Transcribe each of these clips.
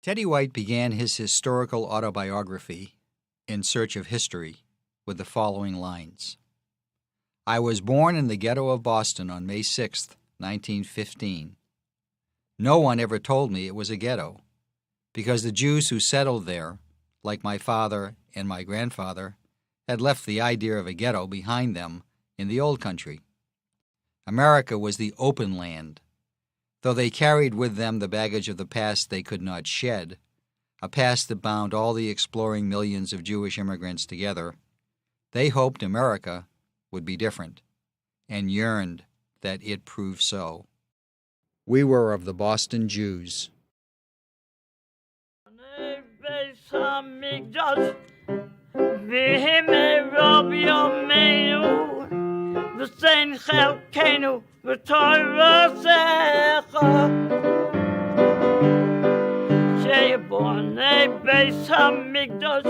Teddy White began his historical autobiography, In Search of History, with the following lines. I was born in the ghetto of Boston on May 6, 1915. No one ever told me it was a ghetto, because the Jews who settled there, like my father and my grandfather, had left the idea of a ghetto behind them in the old country. America was the open land. Though they carried with them the baggage of the past they could not shed, a past that bound all the exploring millions of Jewish immigrants together, they hoped America would be different, and yearned that it prove so. We were of the Boston Jews. וסין חלקנו ותורתך שיבוני בית המקדש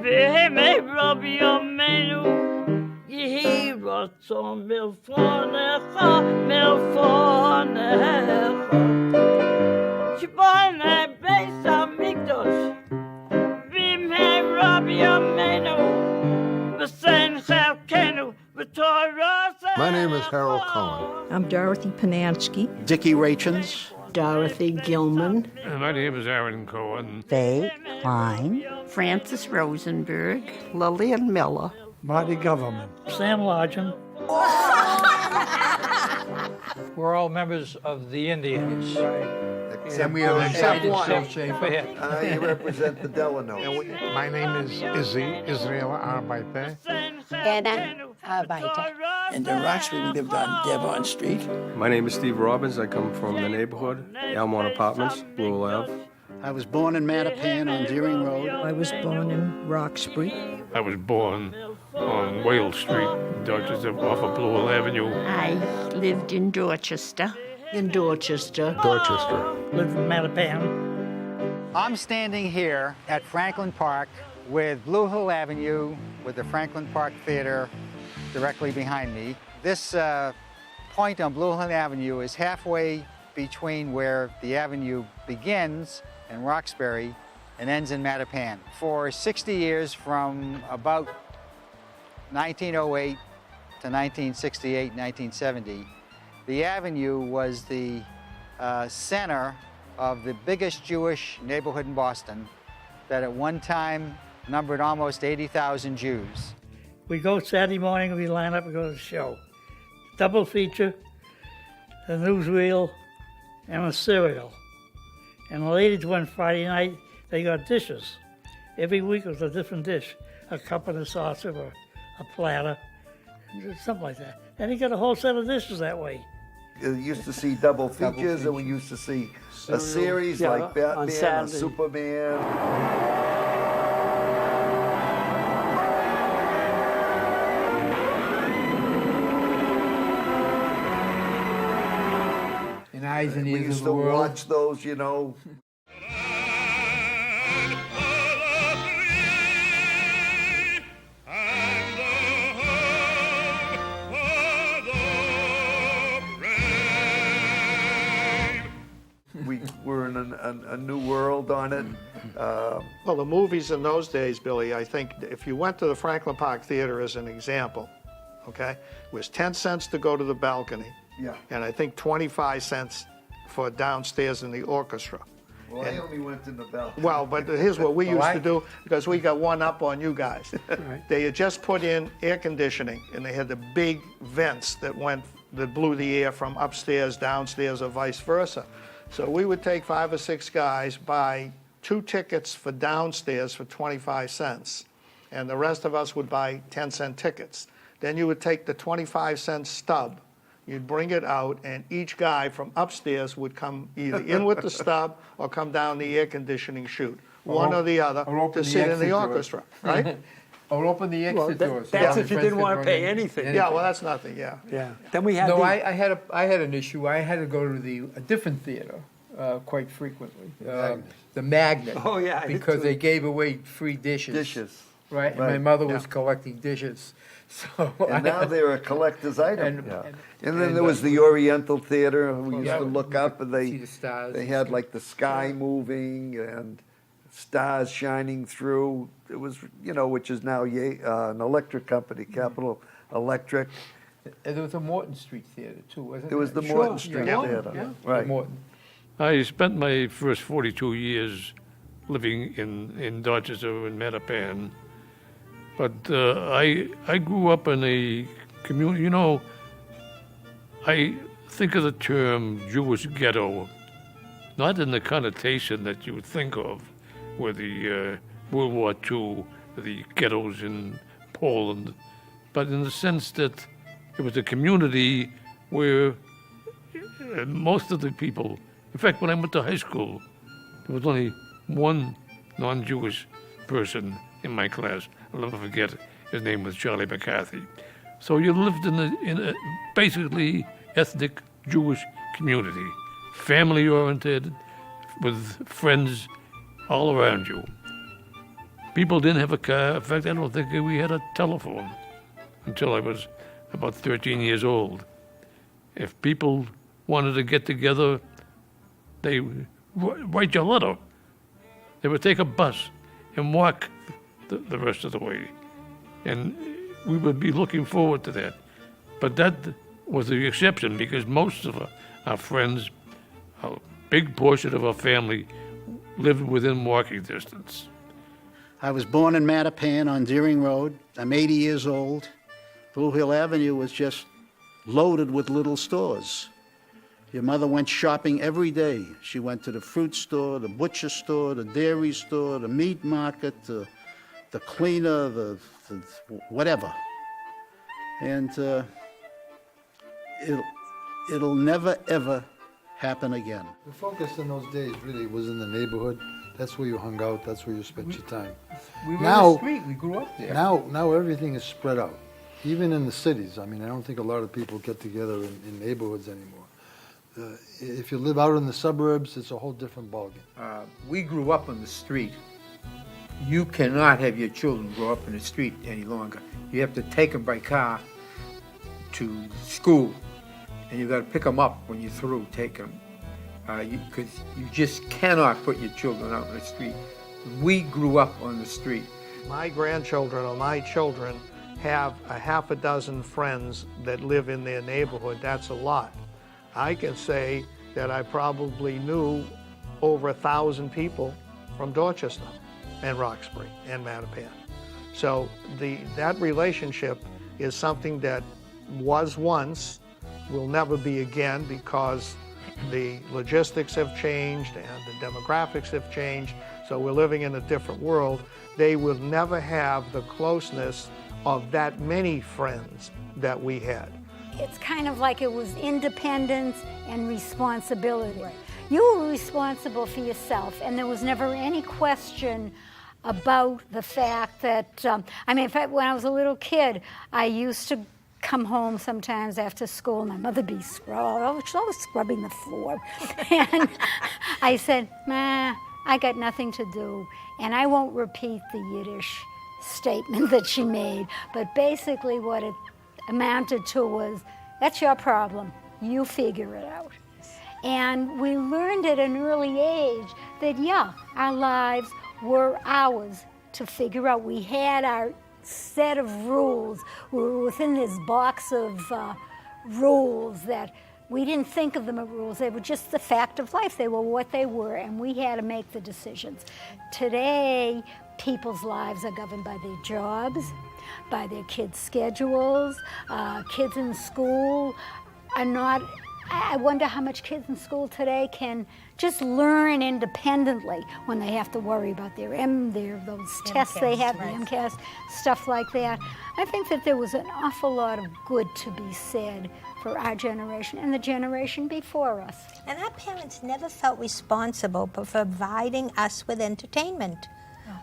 וימי רבי ימינו יהי רצון מלפונך שיבוני בית המקדש וימי רבי ימינו וסין חלקנו. My name is Harold Cohen. I'm Dorothy Panansky. Dickie Rachens. Dorothy Gilman. My name is Aaron Cohen. Faye Klein. Francis Rosenberg. Lillian Miller. Marty Government. Sam Lodgen. We're all members of the Indians. And we have except one. You represent the Delano. My name is Israel Arbeiter. Anna Arbeiter. And in Roxbury, we lived on Devon Street. My name is Steve Robbins. I come from the neighborhood, Almont Apartments, Rural Ave. I was born in Mattapan on Deering Road. I was born in Roxbury. I was born on Whale Street, Dorchester, off of Blue Avenue. I lived in Dorchester. Dorchester. Lived in Mattapan. I'm standing here at Franklin Park with Blue Hill Avenue, with the Franklin Park Theater directly behind me. This point on Blue Hill Avenue is halfway between where the avenue begins in Roxbury and ends in Mattapan. For 60 years, from about 1908 to 1968, 1970, the avenue was the center of the biggest Jewish neighborhood in Boston that at one time numbered almost 80,000 Jews. We go Saturday morning, we line up and go to the show. Double feature, a newsreel, and a cereal. And the ladies went Friday night, they got dishes. Every week was a different dish, a cup and a saucer or a platter, something like that. And he got a whole set of dishes that way. You used to see double features, and we used to see a series like Batman and Superman. In Eyes and We Ears used of to the World. watch those, you know. We were in a new world on it. Well, the movies in those days, Billy, I think if you went to the Franklin Park Theater as an example, okay, it was 10 cents to go to the balcony. Yeah. And I think 25 cents for downstairs in the orchestra. Well, I only went in the balcony. Well, but here's what we used to do, because we got one up on you guys. Right. They had just put in air conditioning, and they had the big vents that blew the air from upstairs, downstairs, or vice versa. So we would take 5 or 6 guys, buy 2 tickets for downstairs for 25 cents, and the rest of us would buy 10-cent tickets. Then you would take the 25-cent stub, you'd bring it out, and each guy from upstairs would come either in with the stub or come down the air conditioning chute, one or the other, to sit in the orchestra, right? Or open the exit doors. That's if you didn't want to pay anything. Yeah, well, that's nothing, yeah. Then we had No, I had an issue. I had to go to a different theater quite frequently. The Magnet. Oh, yeah, I did Because too. they gave away free dishes. Right, and Right. my mother was collecting dishes, so. And now they're a collector's item. And- Yeah. and- And then and, there was the Oriental Theater, we used Yeah, to look up, and see the stars they and had stuff. like the sky moving and stars shining through. It was, which is now an electric company, Capital Electric. And there was a Morton Street Theater too, wasn't There was the Sure, Morton Street yeah. Theater. Yeah, Right. Morton. I spent my first 42 years living in Dorchester and Mattapan, but I grew up in a community. I think of the term Jewish ghetto, not in the connotation that you would think of, with the World War II, the ghettos in Poland, but in the sense that it was a community where most of the people, in fact, when I went to high school, there was only one non-Jewish person in my class. I'll never forget, his name was Charlie McCarthy. So you lived in a basically ethnic Jewish community, family-oriented, with friends all around you. People didn't have a car. In fact, I don't think we had a telephone until I was about 13 years old. If people wanted to get together, they write you a letter. They would take a bus and walk the rest of the way. And we would be looking forward to that. But that was the exception, because most of our friends, a big portion of our family, lived within walking distance. I was born in Mattapan on Deering Road. I'm 80 years old. Blue Hill Avenue was just loaded with little stores. Your mother went shopping every day. She went to the fruit store, the butcher store, the dairy store, the meat market, the cleaner, the whatever. And it'll never, ever happen again. The focus in those days really was in the neighborhood. That's where you hung out, that's where you spent your time. We were Now- in the street, we grew up there. Now everything is spread out, even in the cities. I mean, I don't think a lot of people get together in neighborhoods anymore. If you live out in the suburbs, it's a whole different ballgame. We grew up on the street. You cannot have your children grow up in the street any longer. You have to take them by car to school, and you got to pick them up when you're through taking them. Because you just cannot put your children out in the street. We grew up on the street. My grandchildren or my children have a half a dozen friends that live in their neighborhood. That's a lot. I can say that I probably knew over 1,000 people from Dorchester and Roxbury and Mattapan. So that relationship is something that was once, will never be again, because the logistics have changed and the demographics have changed. So we're living in a different world. They will never have the closeness of that many friends that we had. It's kind of like it was independence and responsibility. Right. You were responsible for yourself, and there was never any question about the fact that, in fact, when I was a little kid, I used to come home sometimes after school. My mother be always scrubbing the floor. And I said, "Ma, I got nothing to do." And I won't repeat the Yiddish statement that she made, but basically what it amounted to was, that's your problem. You figure it out. And we learned at an early age that, our lives were ours to figure out. We had our set of rules. We were within this box of rules that we didn't think of them as rules. They were just the fact of life. They were what they were, and we had to make the decisions. Today, people's lives are governed by their jobs, by their kids' schedules. Kids in school are not, I wonder how much kids in school today can just learn independently when they have to worry about those tests they have, the MCAS, stuff like that. I think that there was an awful lot of good to be said for our generation and the generation before us. And our parents never felt responsible for providing us with entertainment.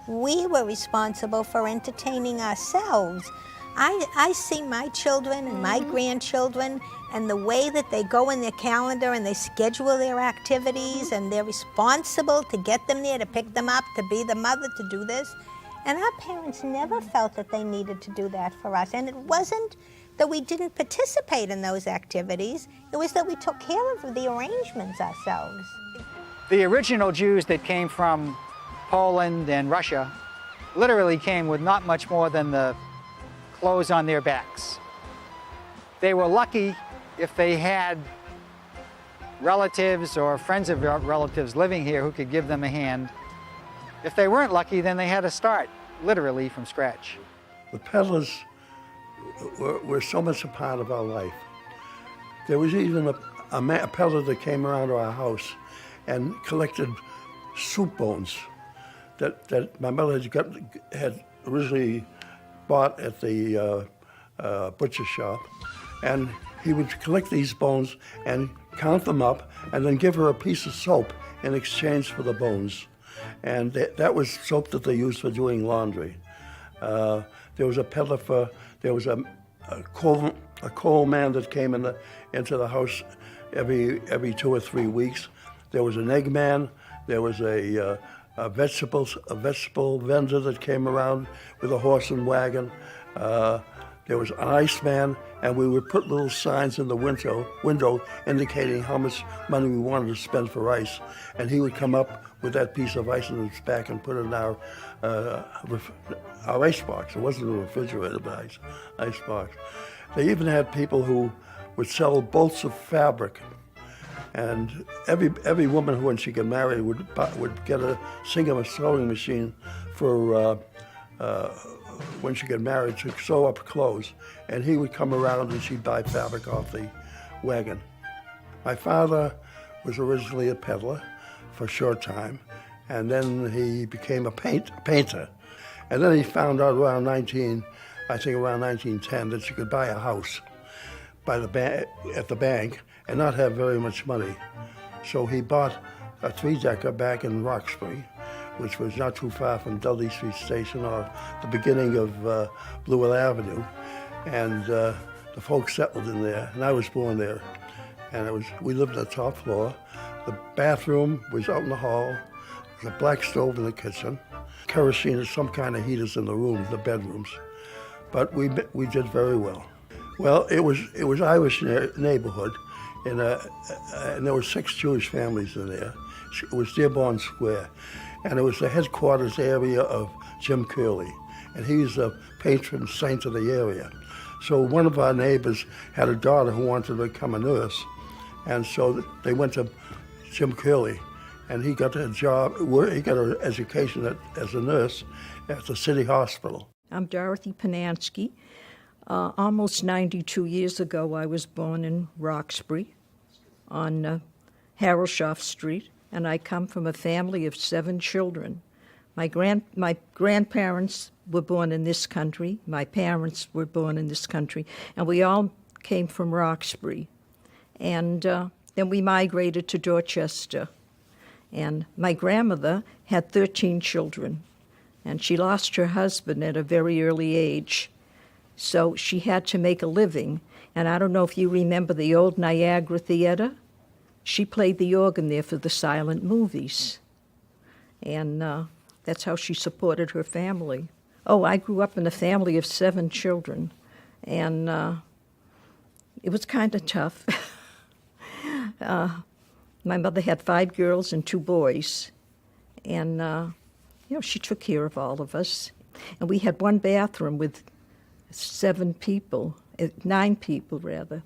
We were responsible for entertaining ourselves. I see my children and my grandchildren and the way that they go in their calendar and they schedule their activities and they're responsible to get them there, to pick them up, to be the mother, to do this. And our parents never felt that they needed to do that for us. And it wasn't that we didn't participate in those activities, it was that we took care of the arrangements ourselves. The original Jews that came from Poland and Russia literally came with not much more than the clothes on their backs. They were lucky if they had relatives or friends of relatives living here who could give them a hand. If they weren't lucky, then they had to start, literally, from scratch. The peddlers were so much a part of our life. There was even a peddler that came around to our house and collected soup bones that my mother had originally bought at the butcher shop. And he would collect these bones and count them up and then give her a piece of soap in exchange for the bones. And that was soap that they used for doing laundry. There was a peddler there was a coal man that came into the house every 2 or 3 weeks. There was an egg man. There was a vegetable vendor that came around with a horse and wagon. There was an ice man, and we would put little signs in the window indicating how much money we wanted to spend for ice. And he would come up with that piece of ice in his back and put it in our ice box. It wasn't a refrigerator, but ice box. They even had people who would sell bolts of fabric. And every woman who, when she got married, would get a sewing machine for when she got married to sew up clothes. And he would come around and she'd buy fabric off the wagon. My father was originally a peddler for a short time, and then he became a painter. And then he found out around 1910, that you could buy a house at the bank and not have very much money. So he bought a 3-decker back in Roxbury, which was not too far from Dudley Street Station or the beginning of Blue Hill Avenue. And the folks settled in there, and I was born there. And we lived on the top floor. The bathroom was out in the hall. There was a black stove in the kitchen. Kerosene and some kind of heaters in the rooms, the bedrooms. But we did very well. Well, it was Irish neighborhood, and there were 6 Jewish families in there. It was Dearborn Square, and it was the headquarters area of Jim Curley, and he's a patron saint of the area. So one of our neighbors had a daughter who wanted to become a nurse, and so they went to Jim Curley, and he got a job. He got an education as a nurse at the city hospital. I'm Dorothy Panansky. Almost 92 years ago, I was born in Roxbury on Harrelshoff Street, and I come from a family of 7 children. My grandparents were born in this country. My parents were born in this country, and we all came from Roxbury. And then we migrated to Dorchester. And my grandmother had 13 children, and she lost her husband at a very early age. So she had to make a living. And I don't know if you remember the old Niagara Theater. She played the organ there for the silent movies. And that's how she supported her family. Oh, I grew up in a family of 7 children. And it was kind of tough. My mother had 5 girls and 2 boys. And, she took care of all of us. And we had one bathroom with 9 people rather.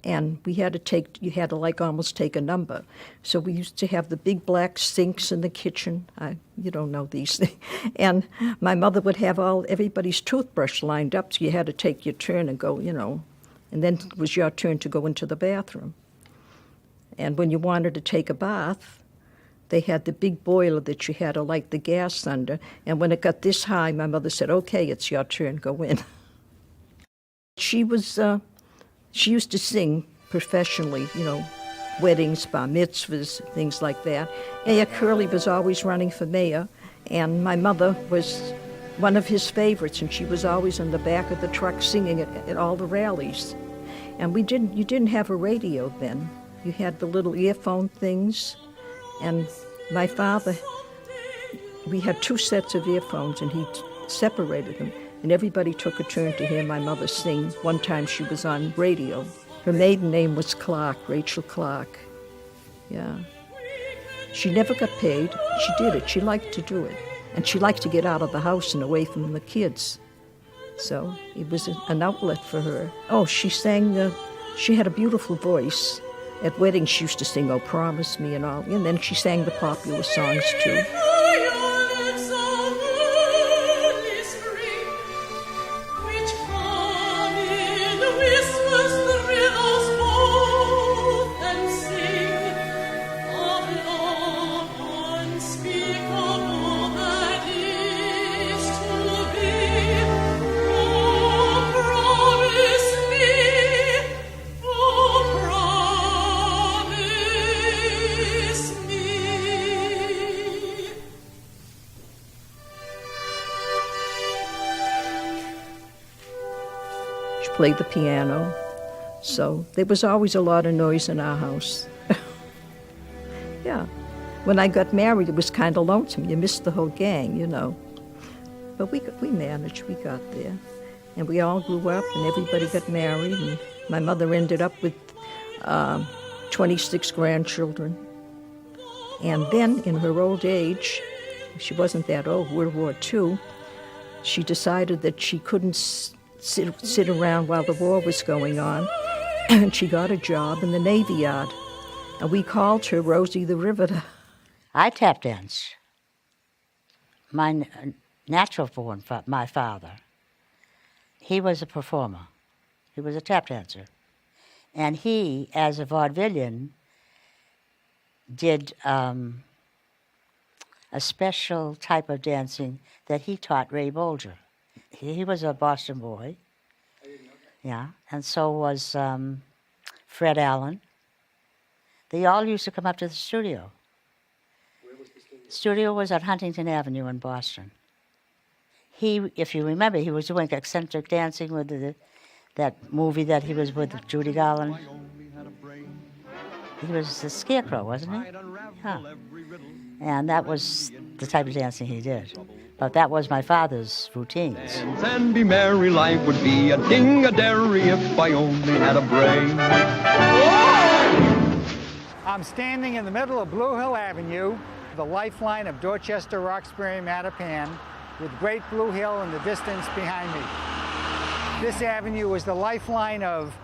And you had to almost take a number. So we used to have the big black sinks in the kitchen. You don't know these things. And my mother would have everybody's toothbrush lined up, so you had to take your turn and go, and then it was your turn to go into the bathroom. And when you wanted to take a bath, they had the big boiler that you had to light the gas under. And when it got this high, my mother said, "Okay, it's your turn, go in." She used to sing professionally, weddings, bar mitzvahs, things like that. Mayor Curley was always running for mayor, and my mother was one of his favorites, and she was always in the back of the truck singing at all the rallies. And you didn't have a radio then. You had the little earphone things, and my father we had 2 sets of earphones, and he separated them, and everybody took a turn to hear my mother sing. One time she was on radio. Her maiden name was Clark, Rachel Clark. Yeah. She never got paid. She did it. She liked to do it. And she liked to get out of the house and away from the kids. So it was an outlet for her. Oh, she sang, she had a beautiful voice. At weddings, she used to sing, "Oh, Promise Me," and all. And then she sang the popular songs, too. Played the piano, so there was always a lot of noise in our house. Yeah. When I got married, it was kind of lonesome. You missed the whole gang, you know. But we managed, we got there. And we all grew up, and everybody got married, and my mother ended up with 26 grandchildren. And then, in her old age, she wasn't that old, World War II, she decided that she couldn't sit around while the war was going on, and she got a job in the Navy Yard, and we called her Rosie the Riveter. I tap dance. My natural born, my father, he was a performer. He was a tap dancer. And he, as a vaudevillian, did a special type of dancing that he taught Ray Bolger. He was a Boston boy. I didn't know that. Yeah, and so was Fred Allen. They all used to come up to the studio. Where was the studio? Studio was on Huntington Avenue in Boston. He, if you remember, he was doing eccentric dancing with that movie that he was with Judy Garland. He was the Scarecrow, wasn't he? Huh. And that was the type of dancing he did. But that was my father's routines. And be merry, life would be a ding-a-dairy if I only had a brain. I'm standing in the middle of Blue Hill Avenue, the lifeline of Dorchester, Roxbury, Mattapan, with Great Blue Hill in the distance behind me. This avenue was the lifeline of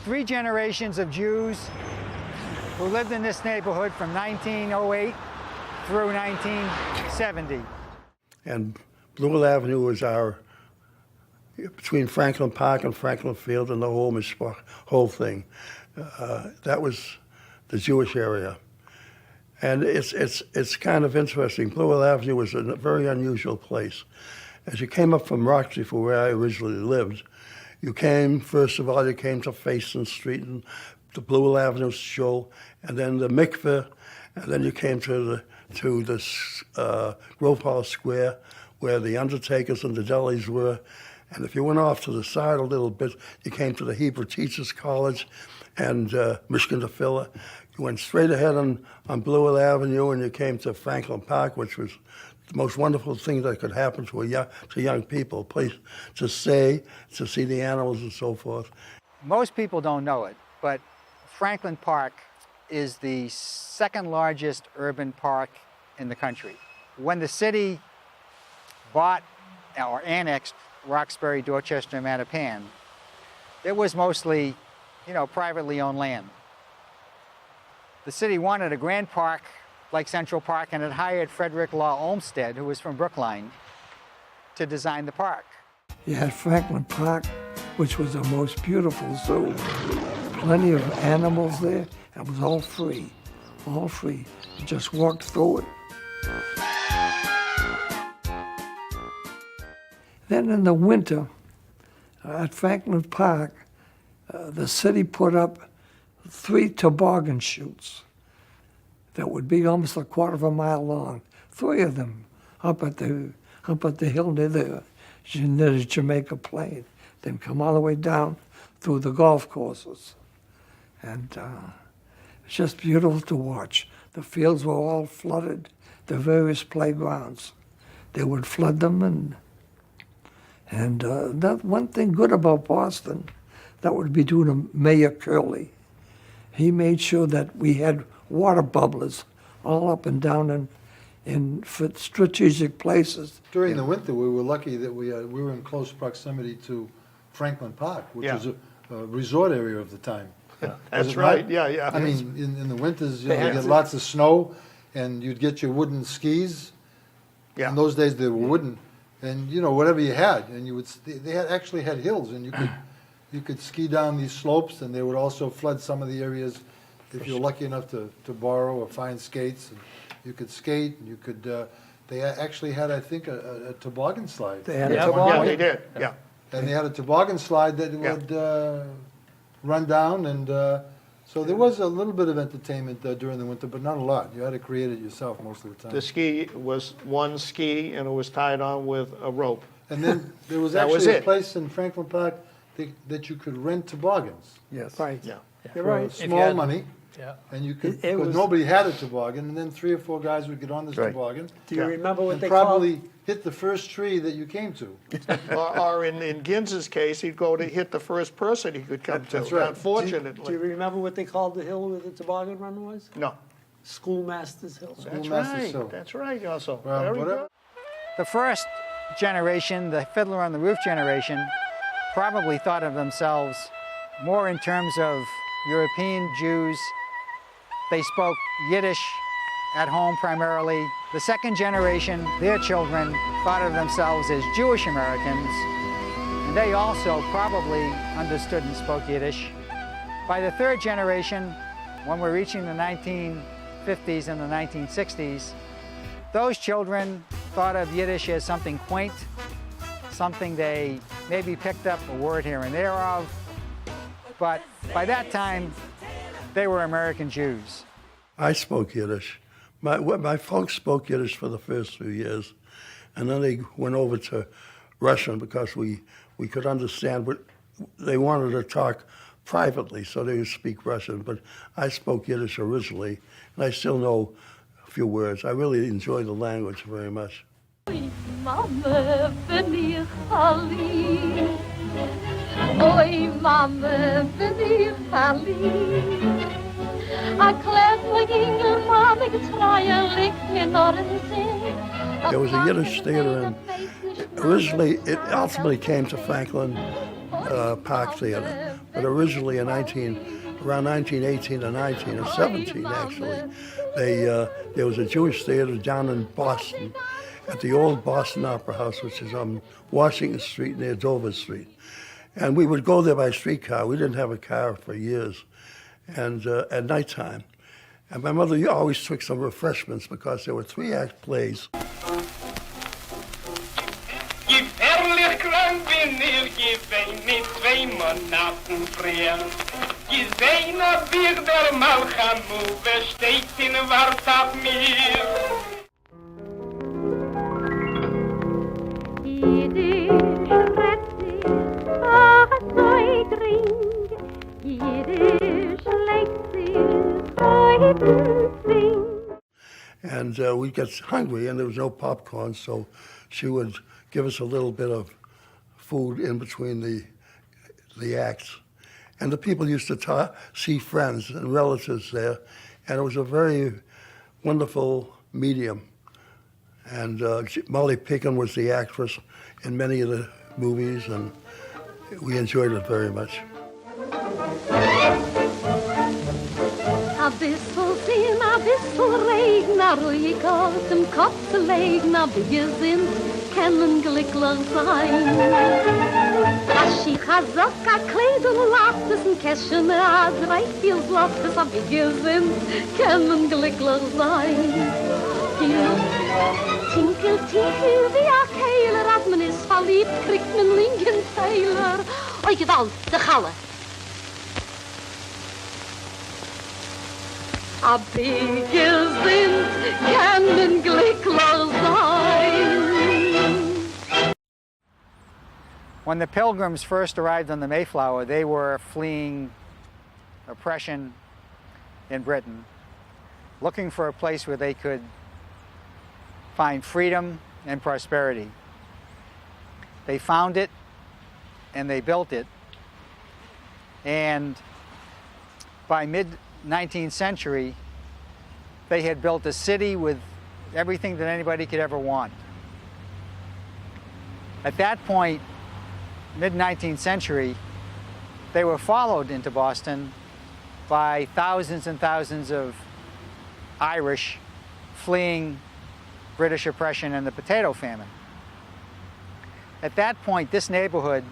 3 generations of Jews who lived in this neighborhood from 1908 through 1970. And Blue Hill Avenue was between Franklin Park and Franklin Field and the whole thing. That was the Jewish area. And it's kind of interesting. Blue Hill Avenue was a very unusual place. As you came up from Roxbury, for where I originally lived, you came to Faison Street and the Blue Hill Avenue Shul, and then the mikveh, and then you came to this Grove Hall Square, where the undertakers and the delis were. And if you went off to the side a little bit, you came to the Hebrew Teachers College and Mishkan Tefillah. You went straight ahead on Blue Hill Avenue, and you came to Franklin Park, which was the most wonderful thing that could happen to young people, a place to stay, to see the animals and so forth. Most people don't know it, but Franklin Park is the second largest urban park in the country. When the city bought or annexed Roxbury, Dorchester, and Mattapan, it was mostly, privately owned land. The city wanted a grand park like Central Park, and it hired Frederick Law Olmsted, who was from Brookline, to design the park. You had Franklin Park, which was the most beautiful zoo. Plenty of animals there. It was all free, all free. You just walked through it. Then in the winter, at Franklin Park, the city put up 3 toboggan chutes that would be almost a quarter of a mile long. 3 of them up at the hill near the Jamaica Plain. Then come all the way down through the golf courses. And it's just beautiful to watch. The fields were all flooded. the various playgrounds. They would flood them, and that one thing good about Boston, that would be due to Mayor Curley. He made sure that we had water bubblers all up and down in strategic places. During the winter, we were lucky that we were in close proximity to Franklin Park, which was a resort area of the time. That's right, yeah. I mean, in the winters, you get lots of snow, and you'd get your wooden skis. Yeah. In those days, they were wooden, and whatever you had, and they actually had hills, and you could ski down these slopes, and they would also flood some of the areas if you're lucky enough to borrow or find skates. And you could skate, and you could. They actually had, I think, a toboggan slide. They had a toboggan. Yeah, they did. Yeah. And they had a toboggan slide that would run down, and so there was a little bit of entertainment during the winter, but not a lot. You had to create it yourself most of the time. The ski was one ski, and it was tied on with a rope. And then there was That was actually a it. place in Franklin Park that you could rent toboggans. Yes. Right. Yeah. You're For right. small money. Yeah. And you could, It because was- nobody had a toboggan, and then 3 or 4 guys would get on this Right. toboggan. Do you remember what and they probably hit the first tree that you came to. Or in Gins's case, he'd go to hit the first person he could come to. That's right. Unfortunately. Do you remember what they called the hill where the toboggan run was? No. Schoolmaster's Hill. That's Schoolmaster's right. Hill. That's right, also. Well, Very whatever. good. The first generation, the Fiddler on the Roof generation, probably thought of themselves more in terms of European Jews. They spoke Yiddish at home primarily. The second generation, their children, thought of themselves as Jewish Americans, and they also probably understood and spoke Yiddish. By the third generation, when we're reaching the 1950s and the 1960s, those children thought of Yiddish as something quaint, something they maybe picked up a word here and there of, but by that time, they were American Jews. I spoke Yiddish. My folks spoke Yiddish for the first few years, and then they went over to Russian because we could understand, but they wanted to talk privately, so they would speak Russian. But I spoke Yiddish originally, and I still know a few words. I really enjoy the language very much. Mama, bin ich verliebt. Oi, Mama, bin ich verliebt. A kleine Engel, Mama, getreue, liegt mir noch im Sinn. There was a Yiddish theater, and originally it ultimately came to Franklin Park Theater, but originally around 1918 or 19 or 17 actually, there was a Jewish theater down in Boston at the old Boston Opera House, which is on Washington Street near Dover Street. And we would go there by streetcar. We didn't have a car for years. And at nighttime. And my mother always took some refreshments because there were 3-act plays. Gefährlich krank bin ich gewesen mit 2 Monaten früher. Gesehen hab ich der Malchamu, wer steht in Wart auf mir. Jiddisch redt sich, ach so gring. Jiddisch legt sich, Freuden zwingt. And we'd get hungry, and there was no popcorn, so she would give us a little bit of food in between the acts. And the people used to see friends and relatives there, and it was a very wonderful medium. And Molly Pickin was the actress in many of the movies, and we enjoyed it very much. A bissl Sinn, a bissl Regen, a ruhig aus dem Kopf zu legen, a wir sind, können glücklich sein. A Schich, a Sock, a Kleid und Lattes, ein Kästchen, a 3-4 Lottes, a wir sind, können glücklich sein. Tinkel, tinkel, wie a Keiler, als man ist verliebt, kriegt man linken Zeiler. Oi, gewalt, de Galle. A bigger sind, können glücklich sein. When the Pilgrims first arrived on the Mayflower, they were fleeing oppression in Britain, looking for a place where they could find freedom and prosperity. They found it and they built it. And by mid-19th century, they had built a city with everything that anybody could ever want. At that point, mid-19th century, they were followed into Boston by thousands and thousands of Irish fleeing British oppression and the potato famine. At that point, this neighborhood,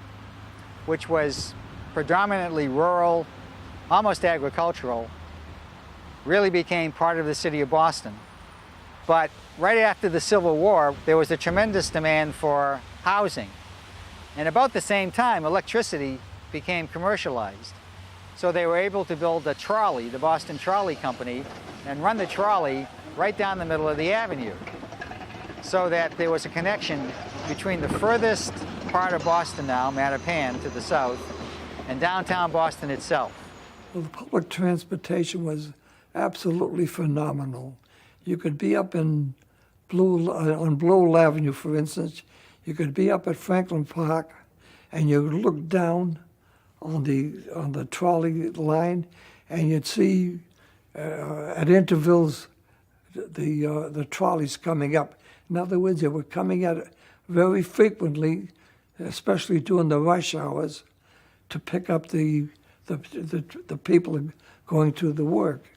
which was predominantly rural, almost agricultural, really became part of the city of Boston. But right after the Civil War, there was a tremendous demand for housing. And about the same time, electricity became commercialized. So they were able to build a trolley, the Boston Trolley Company, and run the trolley right down the middle of the avenue, so that there was a connection between the furthest part of Boston now, Mattapan, to the south, and downtown Boston itself. Well, the public transportation was absolutely phenomenal. You could be up in on Blue Avenue, for instance. You could be up at Franklin Park, and you would look down on the trolley line, and you'd see at intervals the trolleys coming up. In other words, they were coming out very frequently, especially during the rush hours, to pick up the people going to the work.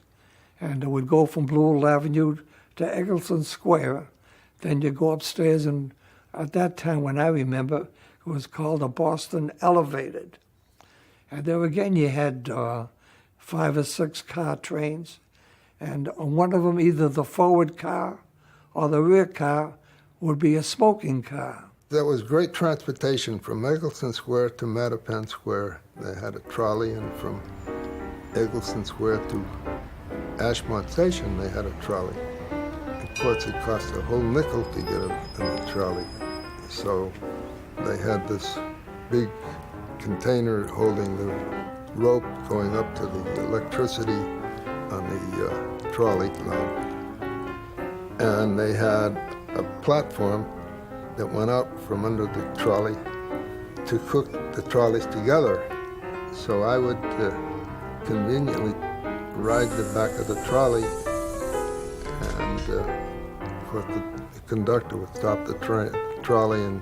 And it would go from Blue Avenue to Eggleston Square. Then you go upstairs, and at that time, when I remember, it was called a Boston Elevated. And there again, you had 5 or 6 car trains, and on one of them, either the forward car or the rear car would be a smoking car. There was great transportation from Eggleston Square to Mattapan Square. They had a trolley, and from Eggleston Square to Ashmont Station, they had a trolley. Of course, it cost a whole nickel to get in the trolley. So they had this big container holding the rope going up to the electricity on the trolley line. And they had a platform that went out from under the trolley to cook the trolleys together. So I would conveniently ride the back of the trolley, and of course the conductor would stop the trolley and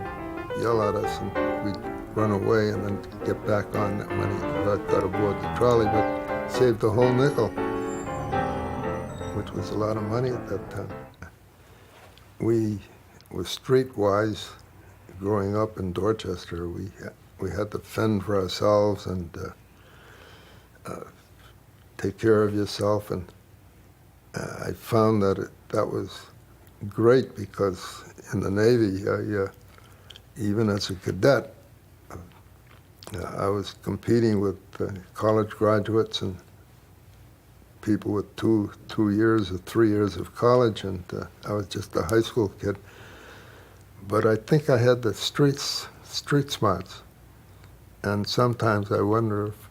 yell at us, and we'd run away and then get back on when he got aboard the trolley, but saved a whole nickel, which was a lot of money at that time. We were streetwise growing up in Dorchester. We had to fend for ourselves and take care of yourself, and I found that that was great, because in the Navy, even as a cadet, I was competing with college graduates and people with 2 years or 3 years of college, and I was just a high school kid. But I think I had the street smarts, and sometimes I wonder if,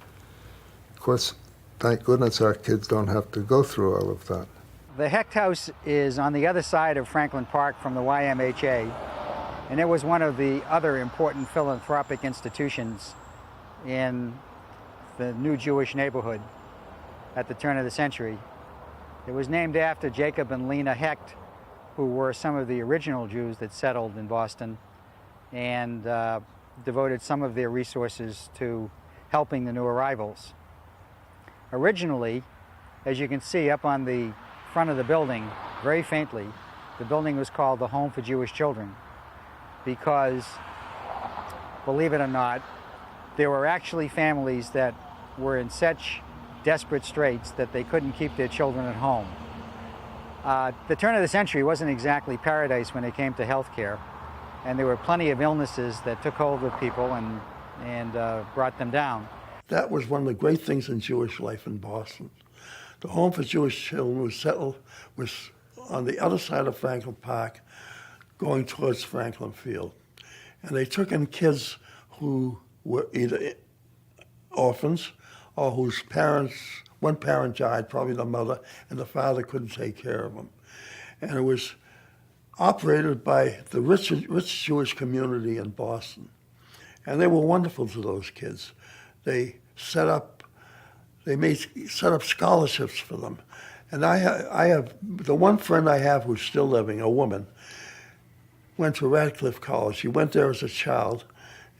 of course, thank goodness our kids don't have to go through all of that. The Hecht House is on the other side of Franklin Park from the YMHA, and it was one of the other important philanthropic institutions in the new Jewish neighborhood at the turn of the century. It was named after Jacob and Lena Hecht, who were some of the original Jews that settled in Boston, and devoted some of their resources to helping the new arrivals. Originally, as you can see up on the front of the building, very faintly, the building was called the Home for Jewish Children, because, believe it or not, there were actually families that were in such desperate straits that they couldn't keep their children at home. The turn of the century wasn't exactly paradise when it came to health care, and there were plenty of illnesses that took hold of people and brought them down. That was one of the great things in Jewish life in Boston. The Home for Jewish Children was on the other side of Franklin Park, going towards Franklin Field. And they took in kids who were either orphans or whose one parent died, probably the mother, and the father couldn't take care of them. And it was operated by the rich Jewish community in Boston. And they were wonderful to those kids. They set up scholarships for them. And I have, the one friend I have who's still living, a woman, went to Radcliffe College. She went there as a child,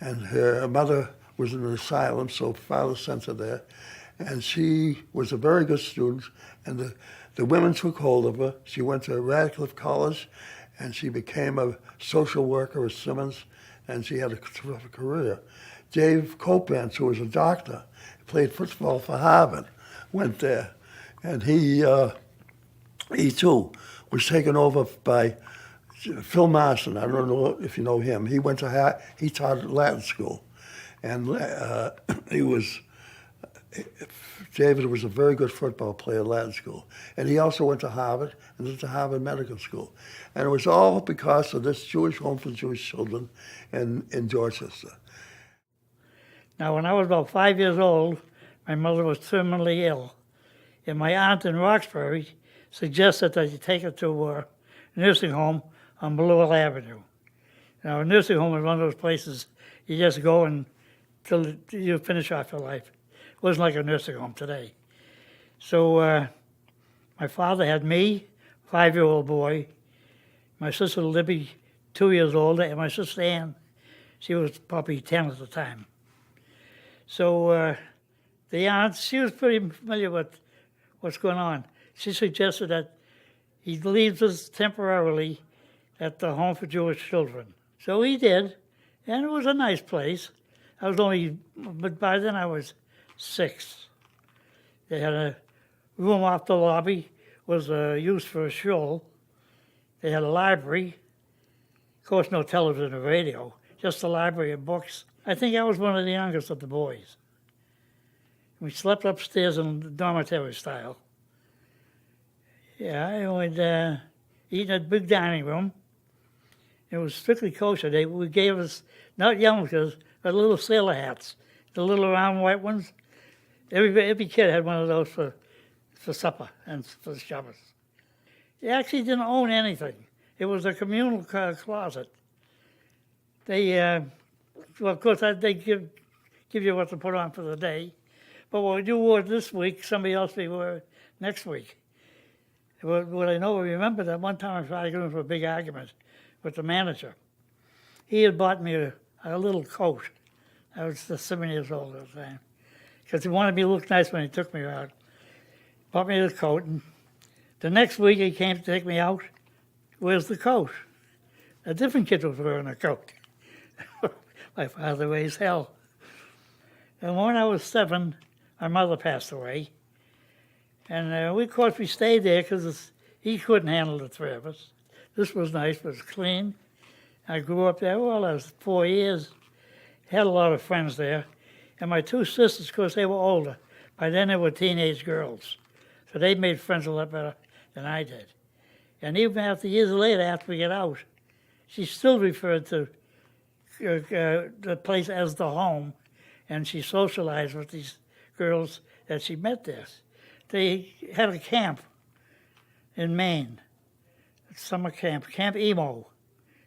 and her mother was in an asylum, so father sent her there. And she was a very good student, and the women took hold of her. She went to Radcliffe College, and she became a social worker at Simmons, and she had a terrific career. Dave Copance, who was a doctor, played football for Harvard, went there. And he too was taken over by Phil Marson. I don't know if you know him. He taught at Latin school. And David was a very good football player at Latin school. And he also went to Harvard and went to Harvard Medical School. And it was all because of this Jewish home for Jewish children in Dorchester. Now, when I was about 5 years old, my mother was terminally ill. And my aunt in Roxbury suggested that you take her to a nursing home on Blue Hill Avenue. Now, a nursing home is one of those places you just go until you finish off your life. It wasn't like a nursing home today. So my father had me, 5-year-old boy, my sister Libby, 2 years older, and my sister Ann, she was probably 10 at the time. So the aunt, she was pretty familiar with what's going on. She suggested that he leaves us temporarily at the Home for Jewish Children. So he did, and it was a nice place. But by then I was 6. They had a room off the lobby, was used for a show. They had a library, of course no television or radio, just a library of books. I think I was one of the youngest of the boys. We slept upstairs in the dormitory style. Yeah, I would eat in a big dining room. It was strictly kosher. They gave us, not yarmulkes, but little sailor hats, the little round white ones. Every kid had one of those for supper and for Shabbos. They actually didn't own anything. It was a communal closet. They, well, of course, they give you what to put on for the day. But what you wore this week, somebody else may wear next week. What I know, I remember that one time I tried to get into a big argument with the manager. He had bought me a little coat. I was just 7 years old at the time. Because he wanted me to look nice when he took me out. Bought me the coat, and the next week he came to take me out. Where's the coat? A different kid was wearing a coat. My father raised hell. And when I was 7, my mother passed away. And of course, we stayed there because he couldn't handle the 3 of us. This was nice, it was clean. I grew up there, well, I was 4 years. Had a lot of friends there. And my 2 sisters, of course, they were older. By then, they were teenage girls. So they made friends a lot better than I did. And even after years later, after we got out, she still referred to the place as the home, and she socialized with these girls that she met there. They had a camp in Maine, a summer camp, Camp Emo.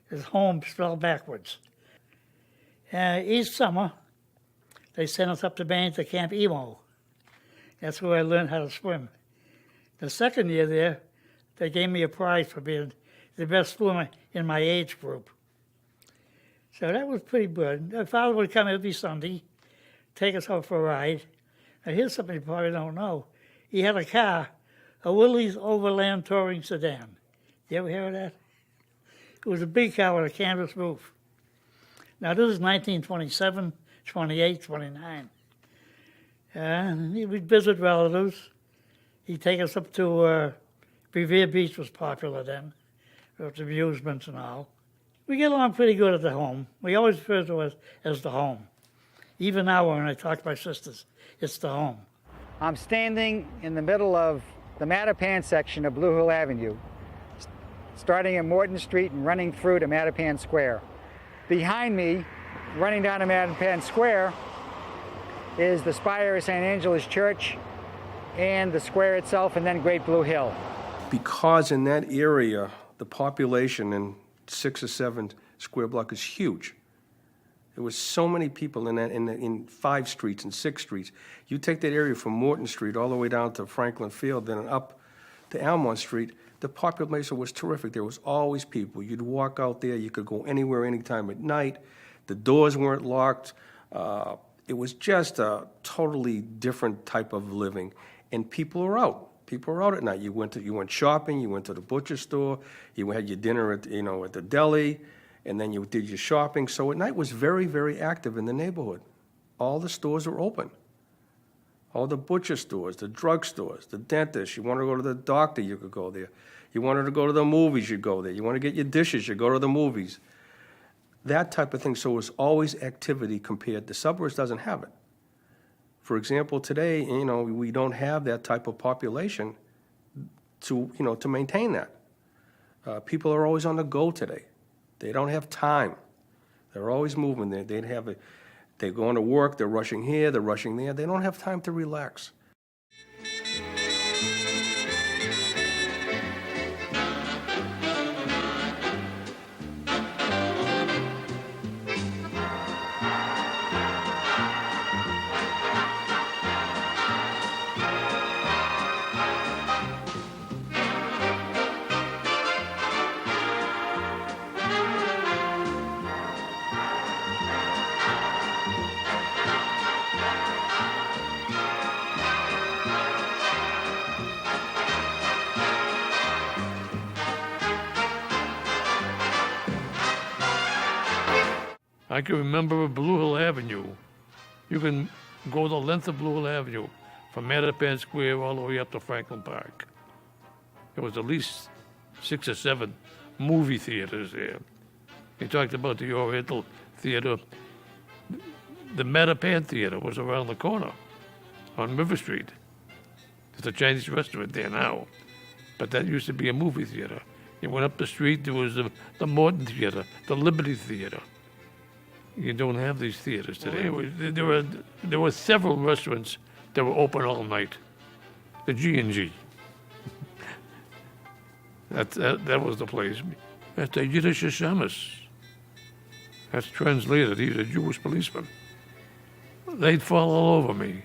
His home spelled backwards. Each summer, they sent us up to Maine to Camp Emo. That's where I learned how to swim. The second year there, they gave me a prize for being the best swimmer in my age group. So that was pretty good. My father would come every Sunday, take us out for a ride. Now here's something you probably don't know. He had a car, a Willys Overland Touring Sedan. You ever hear of that? It was a big car with a canvas roof. Now this is 1927, 28, 29. We'd visit relatives. He'd take us up to Revere Beach was popular then, with amusements and all. We get along pretty good at the home. We always refer to it as the home. Even now when I talk to my sisters, it's the home. I'm standing in the middle of the Mattapan section of Blue Hill Avenue, starting at Morton Street and running through to Mattapan Square. Behind me, running down to Mattapan Square, is the spire of St. Angela's Church and the square itself, and then Great Blue Hill. Because in that area the population in 6 or 7 square block is huge. There was so many people in 5 streets and 6 streets. You take that area from Morton Street all the way down to Franklin Field, then up to Almont Street, the population was terrific. There was always people. You'd walk out there, you could go anywhere, anytime at night. The doors weren't locked. It was just a totally different type of living. And people were out. People were out at night. You went shopping, you went to the butcher store, you had your dinner at the deli, and then you did your shopping. So at night was very, very active in the neighborhood. All the stores were open. All the butcher stores, the drug stores, the dentist. You wanted to go to the doctor, you could go there. You wanted to go to the movies, you'd go there. You want to get your dishes, you go to the movies. That type of thing. So it was always activity compared. The suburbs doesn't have it. For example, today, we don't have that type of population to maintain that. People are always on the go today. They don't have time. They're always moving. They're going to work, they're rushing here, they're rushing there. They don't have time to relax. I can remember Blue Hill Avenue. You can go the length of Blue Hill Avenue from Mattapan Square all the way up to Franklin Park. There was at least 6 or 7 movie theaters there. You talked about the Oriental Theater. The Mattapan Theater was around the corner on River Street. There's a Chinese restaurant there now, but that used to be a movie theater. You went up the street, there was the Morton Theater, the Liberty Theater. You don't have these theaters today. There were several restaurants that were open all night. The G&G. That was the place. That's the Yiddish Shamus. That's translated. He's a Jewish policeman. They'd fall all over me.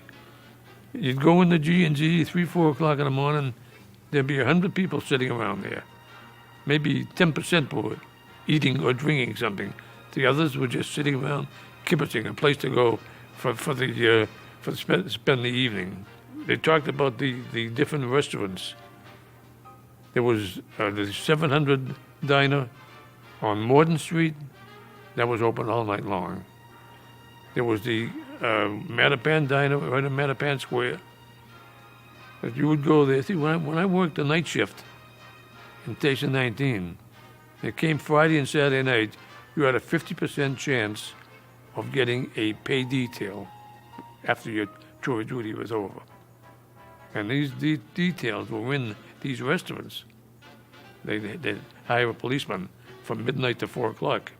You'd go in the G&G 3, 4 o'clock in the morning, there'd be 100 people sitting around there. Maybe 10% were eating or drinking something. The others were just sitting around kibitzing, a place to go for spend the evening. They talked about the different restaurants. There was the 700 Diner on Morton Street that was open all night long. There was the Mattapan Diner right in Mattapan Square. But you would go there. See, when I worked the night shift in Station 19, it came Friday and Saturday night, you had a 50% chance of getting a pay detail after your tour of duty was over. And these details were in these restaurants. They'd hire a policeman from midnight to 4 o'clock.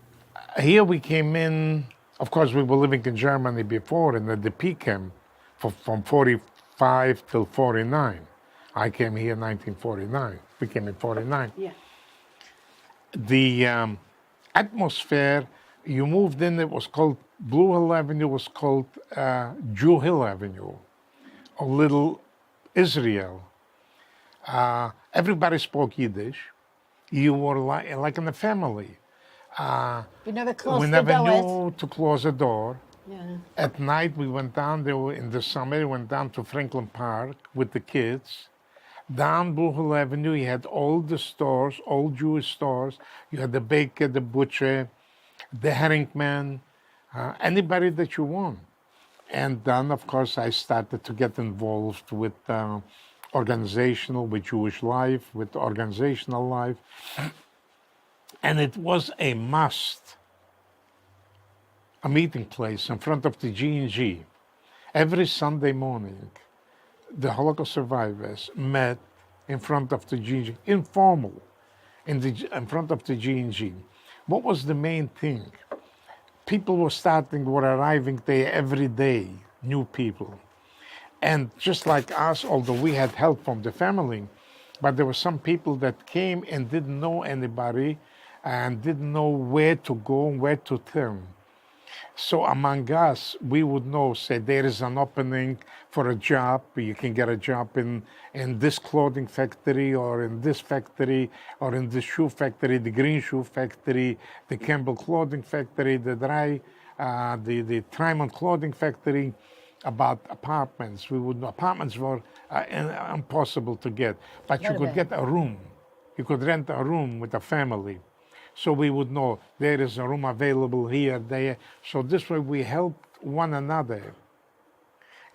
Here we came in, of course we were living in Germany before, in the peak came from 45 till 49. I came here in 1949. We came in 49. Yeah. The atmosphere, you moved in, it was called, Blue Hill Avenue was called Jew Hill Avenue, or Little Israel. Everybody spoke Yiddish. You were like in a family. You never closed we the never door. knew to close the door. Yeah. At night, we went down there in the summer, we went down to Franklin Park with the kids. Down Blue Hill Avenue, you had all the stores, all Jewish stores. You had the baker, the butcher, the herringman, anybody that you want. And then, of course, I started to get involved with with Jewish life, with organizational life. And it was a must, a meeting place in front of the G&G. Every Sunday morning, the Holocaust survivors met in front of the G&G, informal, in front of the G&G. What was the main thing? People were arriving there every day, new people. And just like us, although we had help from the family, But there were some people that came and didn't know anybody and didn't know where to go and where to turn. So among us, we would know, say, there is an opening for a job. You can get a job in this clothing factory or in this factory or in this shoe factory, the green shoe factory, the Campbell clothing factory, the Trimont clothing factory. About apartments, we would know apartments were impossible to get, but you could get a room. You could rent a room with a family. So we would know there is a room available here, there. So this way we helped one another.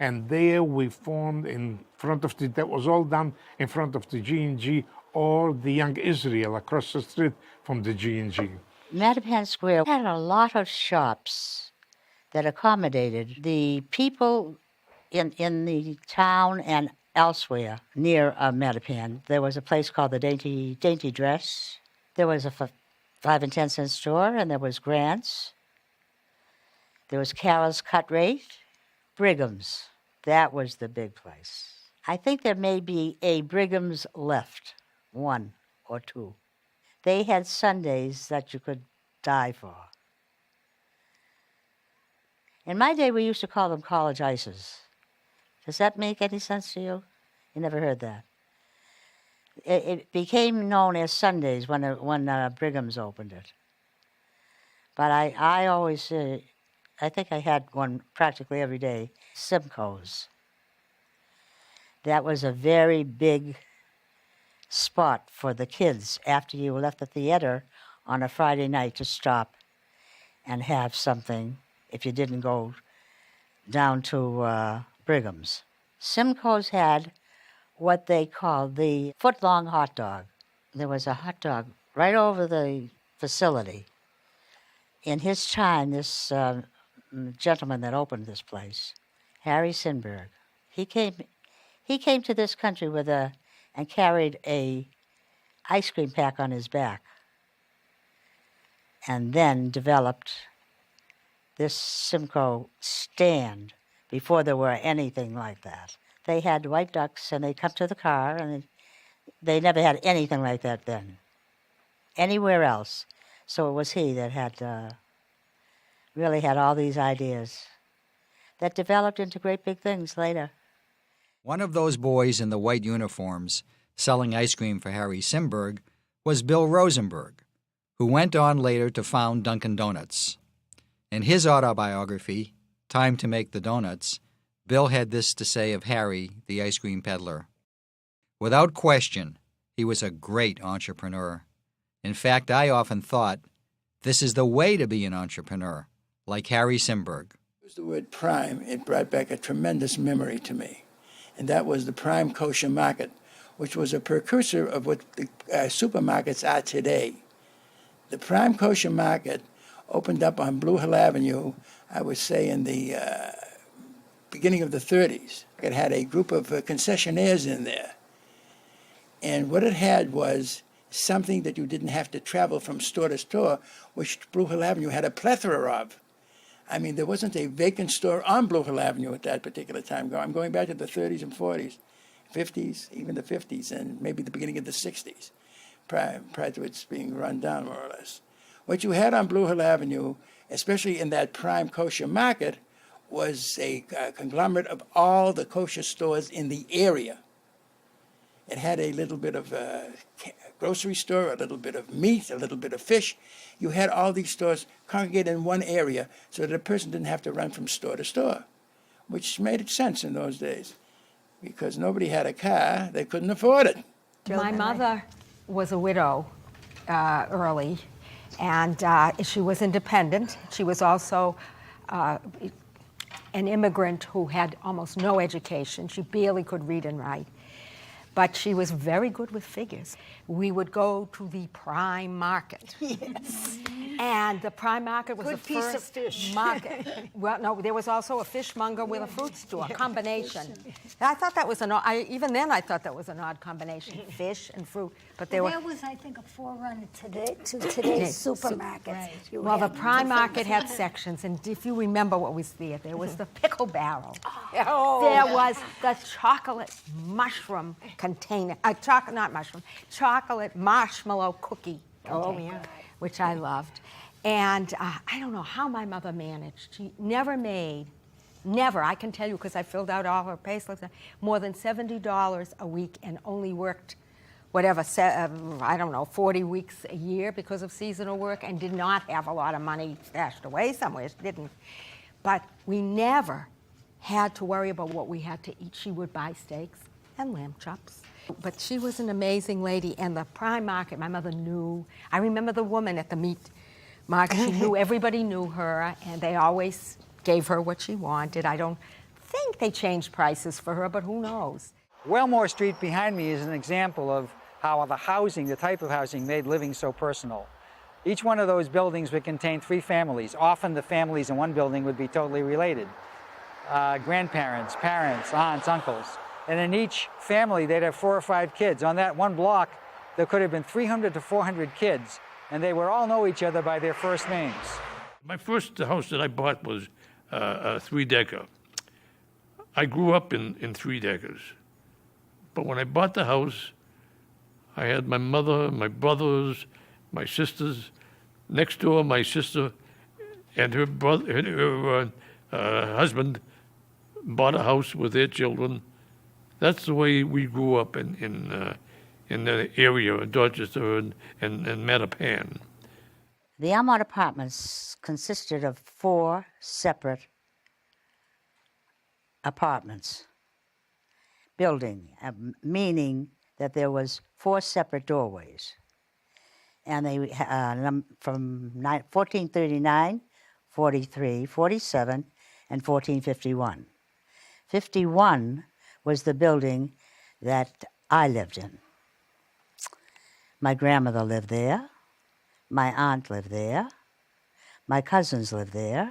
And there we formed in front of that was all done in front of the G&G or the Young Israel across the street from the G&G. Mattapan Square had a lot of shops that accommodated the people in the town and elsewhere near Mattapan. There was a place called the Dainty Dress. There was a 5 and 10 cent store, and there was Grant's. There was Carol's Cut Rate, Brigham's. That was the big place. I think there may be a Brigham's left, 1 or 2. They had Sundays that you could die for. In my day, we used to call them college ices. Does that make any sense to you? You never heard that. It became known as Sundays when Brigham's opened it. But I always, I think I had one practically every day, Simcoe's. That was a very big spot for the kids after you left the theater on a Friday night to stop and have something if you didn't go down to Brigham's. Simcoe's had what they called the foot-long hot dog. There was a hot dog right over the facility. In his time, this gentleman that opened this place, Harry Sinberg, he came to this country and carried a ice cream pack on his back, and then developed this Simcoe stand before there were anything like that. They had white ducks, and they'd come to the car, and they never had anything like that then, anywhere else. So it was he that had really had all these ideas that developed into great big things later. One of those boys in the white uniforms selling ice cream for Harry Simberg was Bill Rosenberg, who went on later to found Dunkin' Donuts. In his autobiography, Time to Make the Donuts, Bill had this to say of Harry, the ice cream peddler. Without question, he was a great entrepreneur. In fact, I often thought, this is the way to be an entrepreneur, like Harry Simberg. The word prime, it brought back a tremendous memory to me. And that was the Prime Kosher Market, which was a precursor of what the supermarkets are today. The Prime Kosher Market opened up on Blue Hill Avenue, I would say in the beginning of the 30s. It had a group of concessionaires in there. And what it had was something that you didn't have to travel from store to store, which Blue Hill Avenue had a plethora of. I mean, there wasn't a vacant store on Blue Hill Avenue at that particular time. I'm going back to the 30s and 40s, 50s, even the 50s, and maybe the beginning of the 60s, prior to its being run down, more or less. What you had on Blue Hill Avenue, especially in that Prime Kosher Market, was a conglomerate of all the kosher stores in the area. It had a little bit of a grocery store, a little bit of meat, a little bit of fish. You had all these stores congregated in one area so that a person didn't have to run from store to store, which made sense in those days because nobody had a car. They couldn't afford it. My mother was a widow early, and she was independent. She was also an immigrant who had almost no education. She barely could read and write. But she was very good with figures. We would go to the Prime Market. Yes. And the Prime Market was Good the piece of first fish. market. Well, no, there was also a fishmonger with a fruit store, combination. I thought that was even then I thought that was an odd combination, fish and fruit. But there That was, I think, a forerunner to today's supermarkets. Right. You Well, the had Prime different- Market had sections, and if you remember what was there was the pickle barrel. Oh, There yeah. was the chocolate mushroom container, chocolate marshmallow cookie container, which I loved. And I don't know how my mother managed. She never made, I can tell you because I filled out all her pay slips, more than $70 a week and only worked whatever, 40 weeks a year because of seasonal work, and did not have a lot of money stashed away somewhere. She didn't. But we never had to worry about what we had to eat. She would buy steaks and lamb chops. But she was an amazing lady, and the prime market, my mother knew. I remember the woman at the meat market. She knew, everybody knew her, and they always gave her what she wanted. I don't think they changed prices for her, but who knows? Wellmore Street behind me is an example of how the housing, the type of housing, made living so personal. Each one of those buildings would contain 3 families. Often the families in one building would be totally related. Grandparents, parents, aunts, uncles. And in each family, they'd have 4 or 5 kids. On that one block, there could have been 300 to 400 kids, and they would all know each other by their first names. My first house that I bought was a 3-decker. I grew up in 3-deckers. But when I bought the house, I had my mother, my brothers, my sisters. Next door, my sister and her brother, her husband bought a house with their children. That's the way we grew up in the area of Dorchester and Mattapan. The Elmont Apartments consisted of 4 separate apartments, meaning that there was 4 separate doorways. And they, from 1439, 43, 47, and 1451. 51 was the building that I lived in. My grandmother lived there. My aunt lived there. My cousins lived there.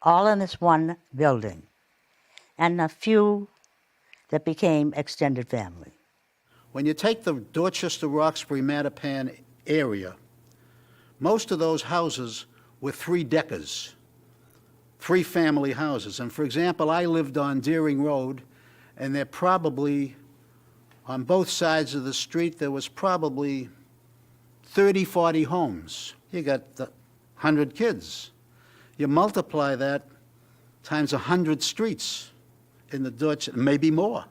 All in this one building. And a few that became extended family. When you take the Dorchester, Roxbury, Mattapan area, most of those houses were 3-deckers, 3-family houses. And for example, I lived on Deering Road, and there probably, on both sides of the street, there was probably 30, 40 homes. You got 100 kids. You multiply that times 100 streets in the Dorchester, maybe more.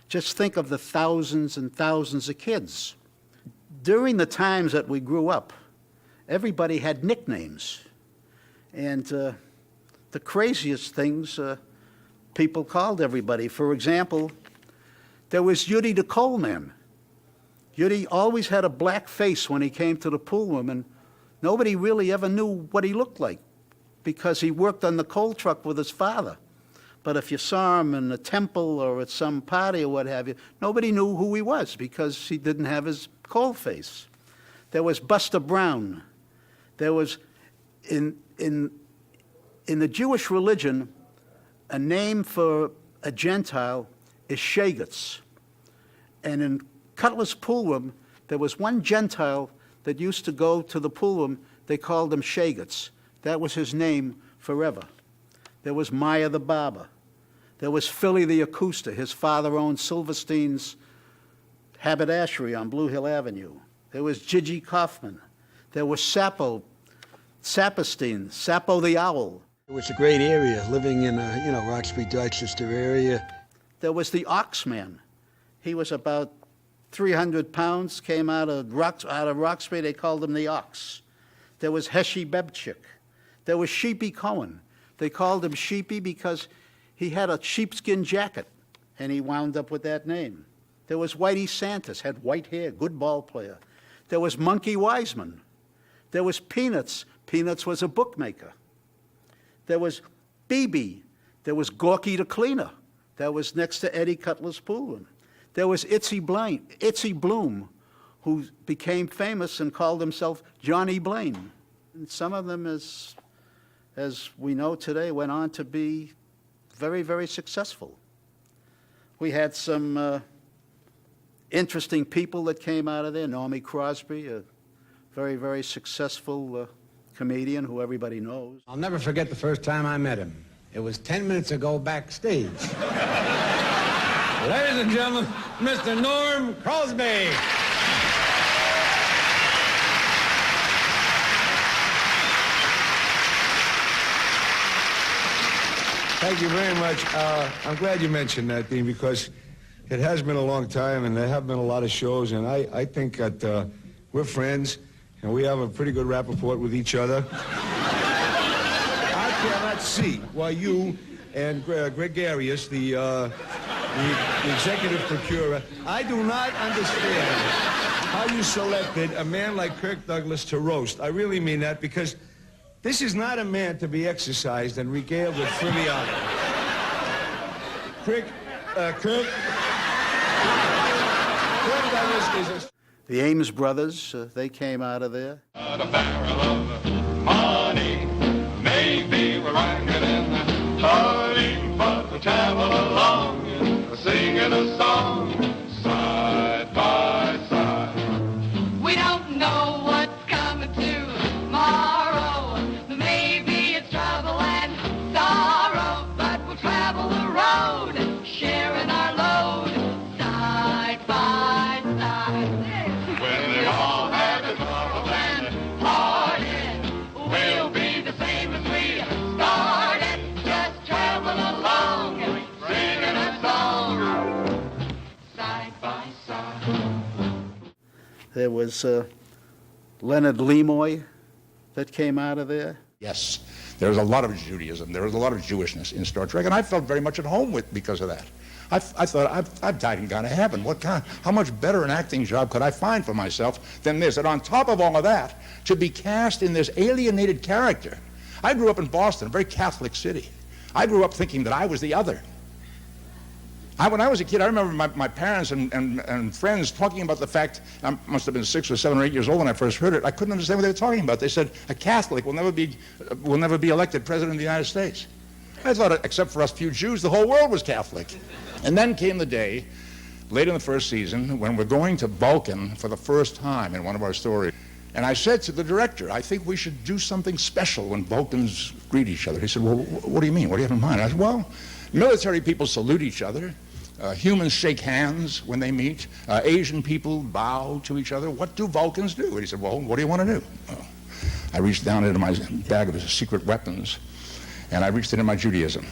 Just think of the thousands and thousands of kids. During the times that we grew up, everybody had nicknames. And the craziest things people called everybody. For example, there was Yudi the coalman. Yudi always had a black face when he came to the pool room, and nobody really ever knew what he looked like because he worked on the coal truck with his father. But if you saw him in a temple or at some party or what have you, nobody knew who he was because he didn't have his coal face. There was Buster Brown. There was, in the Jewish religion, a name for a Gentile is Shagutz. And in Cutler's pool room, there was one Gentile that used to go to the pool room. They called him Shagutz. That was his name forever. There was Maya the barber. There was Philly the acouster. His father owned Silverstein's haberdashery on Blue Hill Avenue. There was Gigi Kaufman. There was Sappo the owl. It was a great area, living in a, Roxbury, Dorchester area. There was the Oxman. He was about 300 pounds, came out of Roxbury. They called him the Ox. There was Heshy Bebchik. There was Sheepy Cohen. They called him Sheepy because he had a sheepskin jacket, and he wound up with that name. There was Whitey Santos, had white hair, good ball player. There was Monkey Wiseman. There was Peanuts. Peanuts was a bookmaker. There was BB. There was Gorky the cleaner. That was next to Eddie Cutler's pool room. There was Itzy Bloom, who became famous and called himself Johnny Blaine. And some of them, as we know today, went on to be very, very successful. We had some interesting people that came out of there. Normie Crosby, a very, very successful comedian who everybody knows. I'll never forget the first time I met him. It was 10 minutes ago backstage. Ladies and gentlemen, Mr. Norm Crosby. Thank you very much. I'm glad you mentioned that, Dean, because it has been a long time, and there have been a lot of shows, and I think that we're friends, and we have a pretty good rapport with each other. I cannot see why you and Gregarious, the executive procurer, I do not understand how you selected a man like Kirk Douglas to roast. I really mean that, because this is not a man to be exercised and regaled with frivolity. Kirk Douglas is a... The Ames brothers, they came out of there. Money, maybe we're ranking in the party, but we'll travel along, singing a song, side by side. We don't know what's coming tomorrow. Maybe it's trouble and sorrow, but we'll travel the road, sharing our load, side by side. When they all have it trouble and party, we'll be the same as we started, just traveling along, singing a song, side by side. There was Leonard Lemoy that came out of there. Yes, there's a lot of Judaism, there was a lot of Jewishness in Star Trek, and I felt very much at home with because of that. I thought, I've died and gone to heaven. How much better an acting job could I find for myself than this? And on top of all of that, to be cast in this alienated character. I grew up in Boston, a very Catholic city. I grew up thinking that I was the other. When I was a kid, I remember my parents and friends talking about the fact, I must have been 6 or 7 or 8 years old when I first heard it. I couldn't understand what they were talking about. They said, a Catholic will never be elected president of the United States. I thought, except for us few Jews, the whole world was Catholic. And then came the day, late in the first season, when we're going to Vulcan for the first time in one of our stories. And I said to the director, I think we should do something special when Vulcans greet each other. He said, well, what do you mean? What do you have in mind? I said, well, military people salute each other. Humans shake hands when they meet. Asian people bow to each other. What do Vulcans do? And he said, well, what do you want to do? I reached down into my bag of secret weapons, and I reached into my Judaism.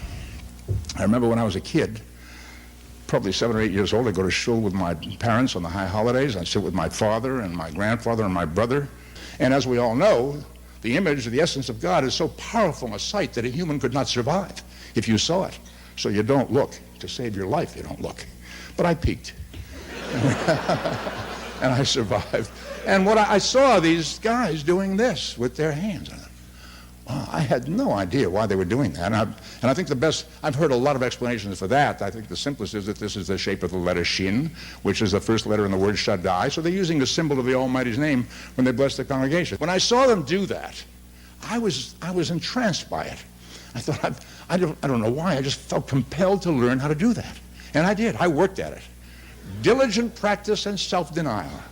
I remember when I was a kid, probably 7 or 8 years old, I'd go to shul with my parents on the high holidays. I'd sit with my father and my grandfather and my brother. And as we all know, the image of the essence of God is so powerful a sight that a human could not survive if you saw it. So you don't look. To save your life, you don't look. But I peeked. And I survived. And I saw these guys doing this with their hands. Wow, I had no idea why they were doing that. And I think I've heard a lot of explanations for that. I think the simplest is that this is the shape of the letter Shin, which is the first letter in the word Shaddai. So they're using the symbol of the Almighty's name when they bless the congregation. When I saw them do that, I was entranced by it. I thought, I don't know why, I just felt compelled to learn how to do that. And I did. I worked at it. Diligent practice and self-denial.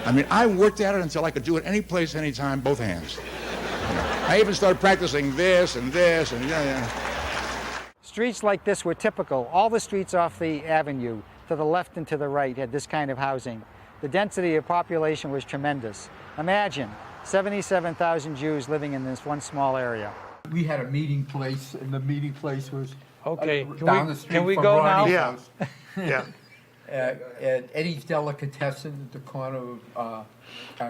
I mean, I worked at it until I could do it any place, anytime, both hands. I even started practicing this and this and yeah. Streets like this were typical. All the streets off the avenue, to the left and to the right, had this kind of housing. The density of population was tremendous. Imagine 77,000 Jews living in this one small area. We had a meeting place, and the meeting place was okay. down the street Can we from go Ronnie's now? house. Yeah. At Eddie's Delicatessen at the corner of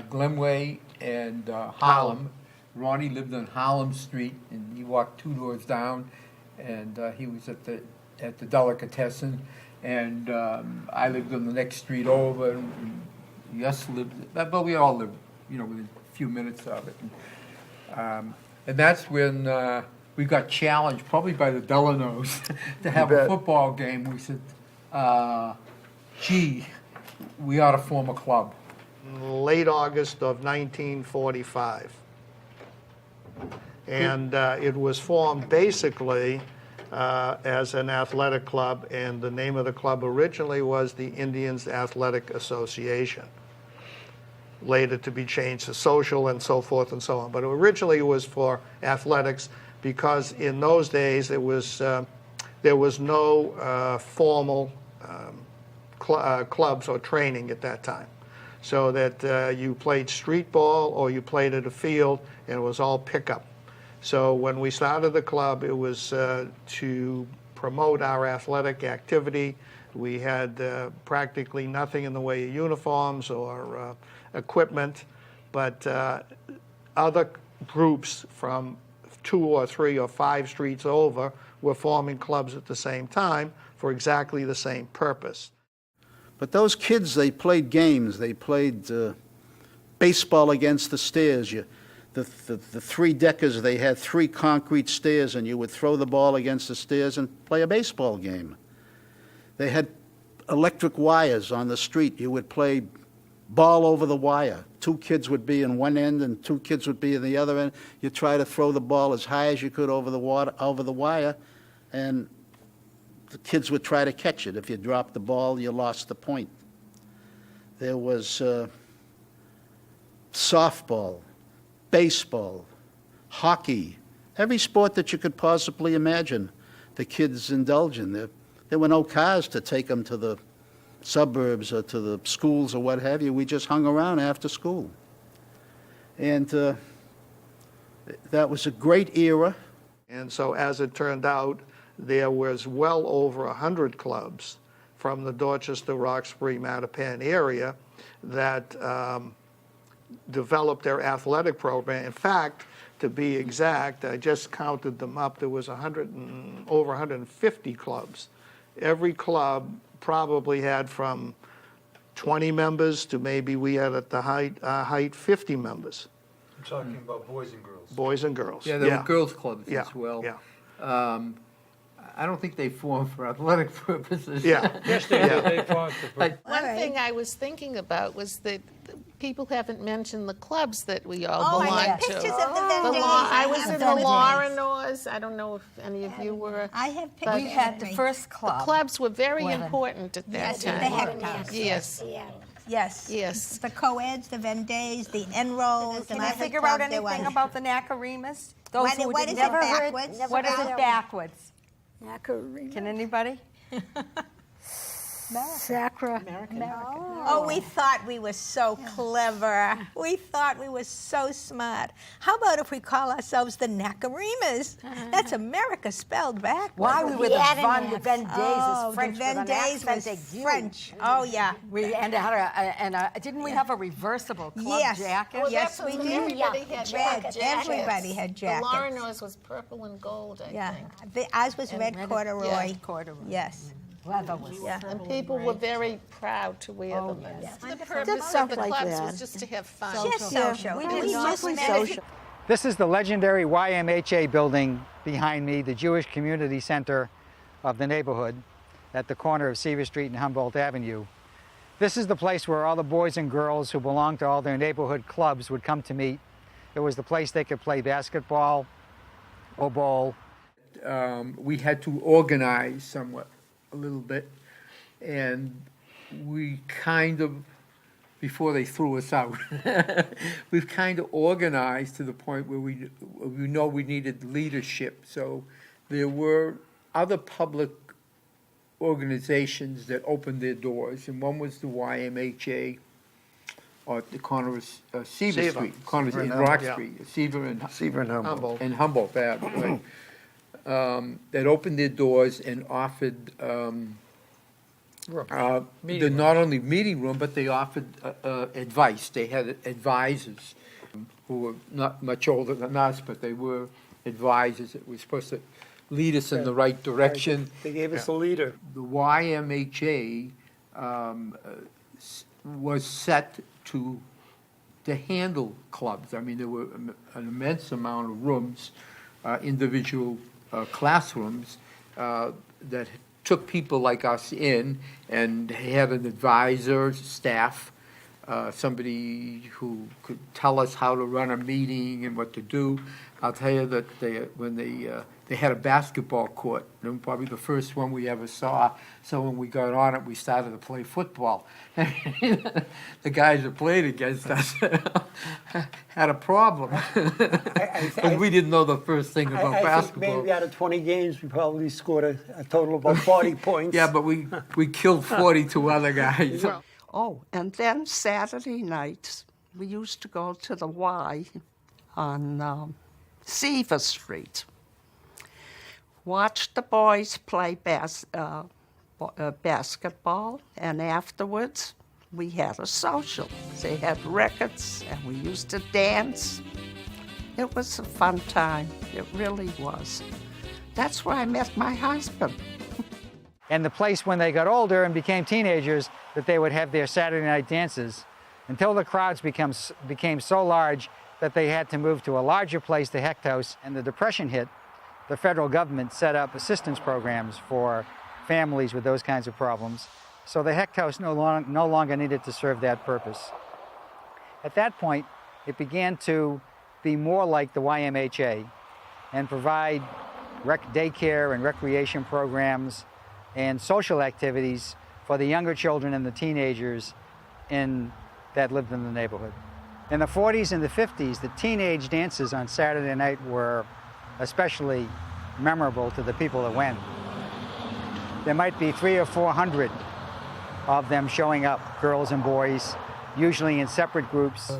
Glenway and Harlem. Ronnie lived on Harlem Street, and he walked 2 doors down, and he was at the Delicatessen, and I lived on the next street over, and Yes lived, but we all lived, within a few minutes of it. And that's when we got challenged, probably by the Delanos, to have a football game. We said, gee, we ought to form a club. Late August of 1945. And it was formed basically as an athletic club, and the name of the club originally was the Indians Athletic Association. Later to be changed to social and so forth and so on. But originally it was for athletics because in those days there was no formal clubs or training at that time. So that you played street ball or you played at a field, and it was all pickup. So when we started the club, it was to promote our athletic activity. We had practically nothing in the way of uniforms or equipment, but other groups from 2 or 3 or 5 streets over were forming clubs at the same time for exactly the same purpose. But those kids, they played games. They played baseball against the stairs. The three-deckers, they had 3 concrete stairs, and you would throw the ball against the stairs and play a baseball game. They had electric wires on the street. You would play ball over the wire. 2 kids would be in one end and 2 kids would be in the other end. You try to throw the ball as high as you could over the wire, and the kids would try to catch it. If you dropped the ball, you lost the point. There was softball, baseball, hockey, every sport that you could possibly imagine the kids indulge in. There were no cars to take them to the suburbs or to the schools or what have you. We just hung around after school. And that was a great era. And so as it turned out, there was well over 100 clubs from the Dorchester, Roxbury, Mattapan area that developed their athletic program. In fact, to be exact, I just counted them up. There was over 150 clubs. Every club probably had from 20 members to maybe we had at the height 50 members. I'm talking about boys and girls. Boys and girls. Yeah, there were girls' clubs Yeah, as well. yeah. I don't think they formed for athletic purposes. Yeah. Yes, they did. They formed for One thing I was thinking about was that people haven't mentioned the clubs that we all Oh, I belong have to. pictures of the Vendays. I was in the Vendays. Laurinors. I don't know if any of you were. I have but pictures. We had the first club. The clubs were very Women. important at that Yes, time. the Hectors. Yes. Yes. Yes. The co-eds, the Vendays, the Enrolls. Can I figure out anything about the Nacarimas? What who is it never heard- backwards? What is it backwards? Nacarima. Can anybody? Sacra. Oh, we thought we were so clever. We thought we were so smart. How about if we call ourselves the Nacarimas? That's America spelled backwards. Why we were the Vendays Oh, is French the with an Vendays accent was aigu. French. Oh, yeah. We and didn't we have a reversible club Yes. jacket? Well, yes, we did. Everybody had Jackets. jackets. Everybody had jackets. The Laurinors was purple and gold, I think. Ours was And red corduroy. Yeah, corduroy. Yes. Leather was. Yeah. And people were very proud to wear them. yes. The Did purpose of stuff the like clubs that. was just to have fun. Just social. We And did we not just play met social. This is the legendary YMHA building behind me, the Jewish Community Center of the neighborhood at the corner of Seaver Street and Humboldt Avenue. This is the place where all the boys and girls who belonged to all their neighborhood clubs would come to meet. It was the place they could play basketball or bowl. We had to organize somewhat, a little bit, and we kind of, before they threw us out, we've kind of organized to the point where we know we needed leadership. So there were other public organizations that opened their doors, and one was the YMHA, or at the corner of Seaver Street, corner in Roxbury, Seaver and Humboldt. And Humboldt Avenue, right? That opened their doors and offered not only meeting room, but they offered advice. They had advisors who were not much older than us, but they were advisors that were supposed to lead us in the right direction. They gave us a leader. The YMHA was set to handle clubs. I mean, there were an immense amount of rooms, individual classrooms that took people like us in and had an advisor, staff, somebody who could tell us how to run a meeting and what to do. I'll tell you that when they had a basketball court, and probably the first one we ever saw. So when we got on it, we started to play football. The guys that played against us had a problem. Because we didn't know the first thing about I basketball. think maybe out of 20 games, we probably scored a total of about 40 points. Yeah, but we killed 42 other guys. Oh, and then Saturday nights, we used to go to the Y on Seaver Street. Watch the boys play basketball, and afterwards we had a social. They had records, and we used to dance. It was a fun time. It really was. That's where I met my husband. And the place, when they got older and became teenagers, that they would have their Saturday night dances until the crowds became so large that they had to move to a larger place, the Hecht House. And the Depression hit. The federal government set up assistance programs for families with those kinds of problems. So the Hecht House no longer needed to serve that purpose. At that point, it began to be more like the YMHA and provide daycare and recreation programs and social activities for the younger children and the teenagers that lived in the neighborhood. In the 40s and the 50s, the teenage dances on Saturday night were especially memorable to the people that went. There might be 300 or 400 of them showing up, girls and boys, usually in separate groups.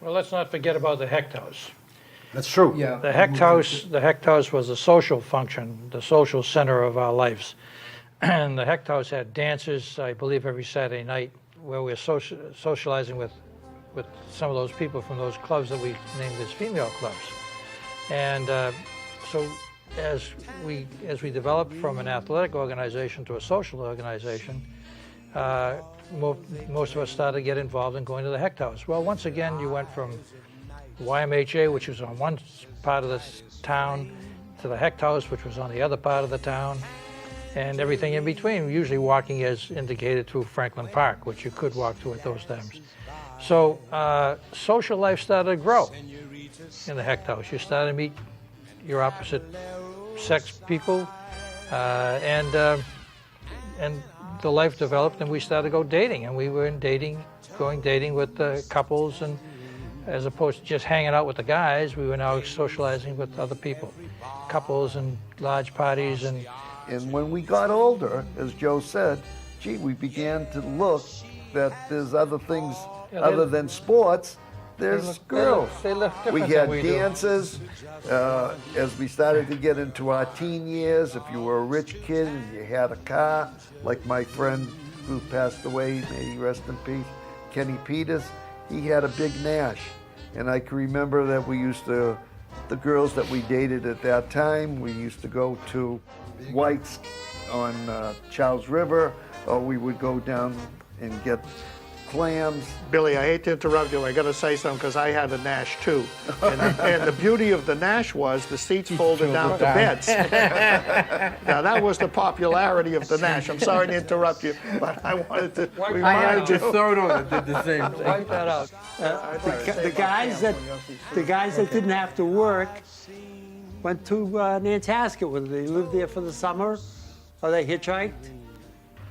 Well, let's not forget about the Hecht House. That's true. Yeah. The Hecht House was a social function, the social center of our lives. And the Hecht House had dances, I believe, every Saturday night, where we were socializing with some of those people from those clubs that we named as female clubs. And so as we developed from an athletic organization to a social organization, most of us started to get involved in going to the Hecht House. Well, once again, you went from YMHA, which was on one part of the town, to the Hecht House, which was on the other part of the town, and everything in between, usually walking as indicated through Franklin Park, which you could walk to at those times. So social life started to grow in the Hecht House. You started to meet your opposite sex people, and the life developed, and we started to go dating, and we were going dating with couples, and as opposed to just hanging out with the guys, we were now socializing with other people, couples and large parties. And when we got older, as Joe said, gee, we began to look that there's other things other than sports. There's girls. We had dances. As we started to get into our teen years, if you were a rich kid and you had a car, like my friend who passed away, may he rest in peace, Kenny Peters, he had a big Nash. And I can remember that the girls that we dated at that time, we used to go to White's on Charles River, or we would go down and get clams. Billy, I hate to interrupt you. I got to say something because I had a Nash too. And the beauty of the Nash was the seats folded down to beds. Now, that was the popularity of the Nash. I'm sorry to interrupt you, but I wanted to remind you. DeSoto did the same thing. Wipe that out. The guys that didn't have to work went to Nantasket. Whether they lived there for the summer or they hitchhiked.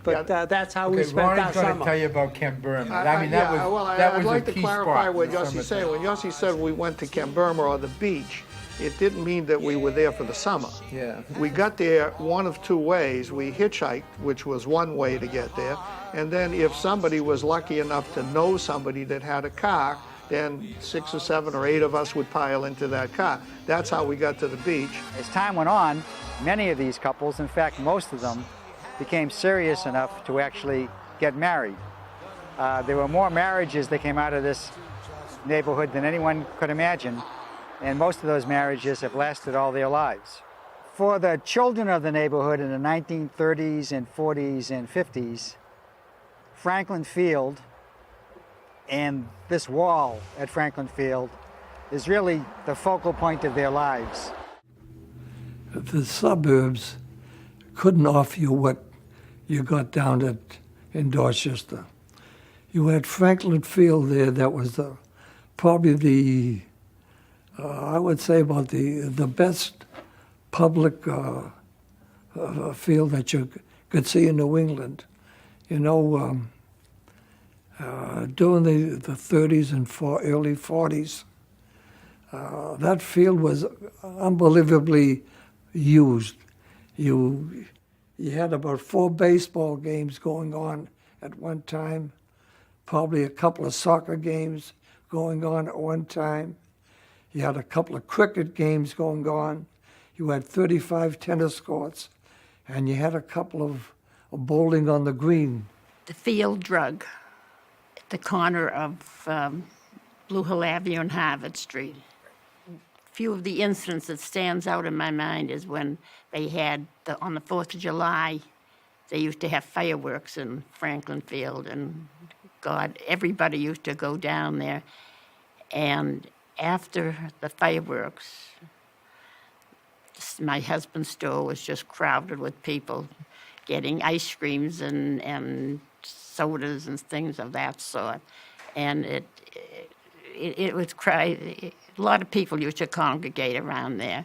But that's how we spent our summer. Ronnie's going to tell you about Camp Burma. I'd like to clarify what Yossi said. said. When Yossi said we went to Camp Burma or the beach, it didn't mean that we were there for the summer. Yeah. We got there one of two ways. We hitchhiked, which was one way to get there. And then if somebody was lucky enough to know somebody that had a car, then 6 or 7 or 8 of us would pile into that car. That's how we got to the beach. As time went on, many of these couples, in fact, most of them, became serious enough to actually get married. There were more marriages that came out of this neighborhood than anyone could imagine, and most of those marriages have lasted all their lives. For the children of the neighborhood in the 1930s and 40s and 50s, Franklin Field and this wall at Franklin Field is really the focal point of their lives. The suburbs couldn't offer you what you got down in Dorchester. you had Franklin Field there. That was probably the, I would say about the best public field that you could see in New England. You know, during the 30s and early 40s, that field was unbelievably used. You had about 4 baseball games going on at one time, probably a couple of soccer games going on at one time. You had a couple of cricket games going on. You had 35 tennis courts, and you had a couple of bowling on the green. The field drug at the corner of Blue Hill Avenue and Harvard Street. Few of the incidents that stands out in my mind is when they had, on the 4th of July, they used to have fireworks in Franklin Field, and God, everybody used to go down there. And after the fireworks, my husband's store was just crowded with people getting ice creams and sodas and things of that sort. And it was a lot of people used to congregate around there,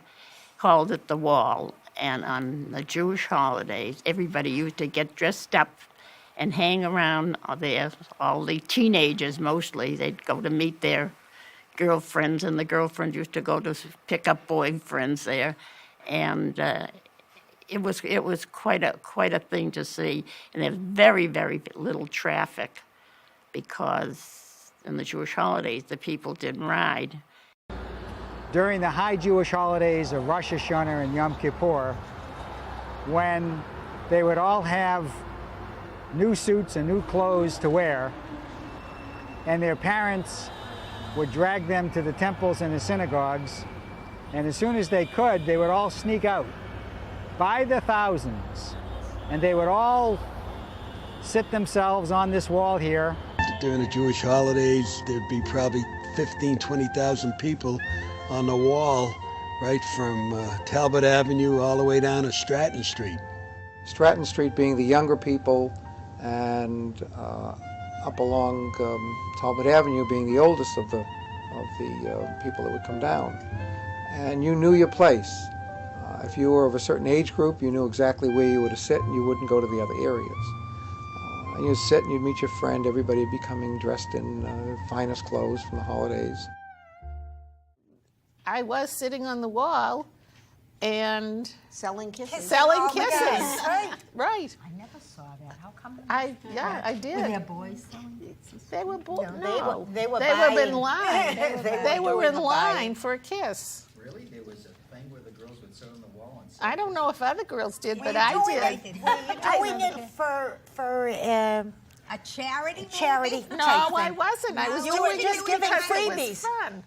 called it the Wall. And on the Jewish holidays, everybody used to get dressed up and hang around there. All the teenagers mostly, they'd go to meet their girlfriends, and the girlfriends used to go to pick up boyfriends there. And it was quite a thing to see. And there was very, very little traffic because in the Jewish holidays, the people didn't ride. During the high Jewish holidays of Rosh Hashanah and Yom Kippur, when they would all have new suits and new clothes to wear, and their parents would drag them to the temples and the synagogues, and as soon as they could, they would all sneak out by the thousands, and they would all sit themselves on this wall here. During the Jewish holidays, there'd be probably 15, 20,000 people on the wall, right from Talbot Avenue all the way down to Stratton Street. Stratton Street being the younger people, and up along Talbot Avenue being the oldest of the people that would come down. And you knew your place. If you were of a certain age group, you knew exactly where you were to sit, and you wouldn't go to the other areas. And you'd sit and you'd meet your friend. Everybody would be coming dressed in finest clothes from the holidays. I was sitting on the wall and selling kisses. Selling Oh, kisses. yes. Right. Right. I never saw that. How come? I did. Were there boys selling kisses? They were boys. No, No, they were in buying. line. They were in line for a kiss. Really? There was a thing where the girls would sit on the wall and I don't know if other girls did, Were but you I doing did. it? Were you doing it for a charity? Charity. No, type I thing? wasn't. I was You doing were it just giving because it was freebies. fun.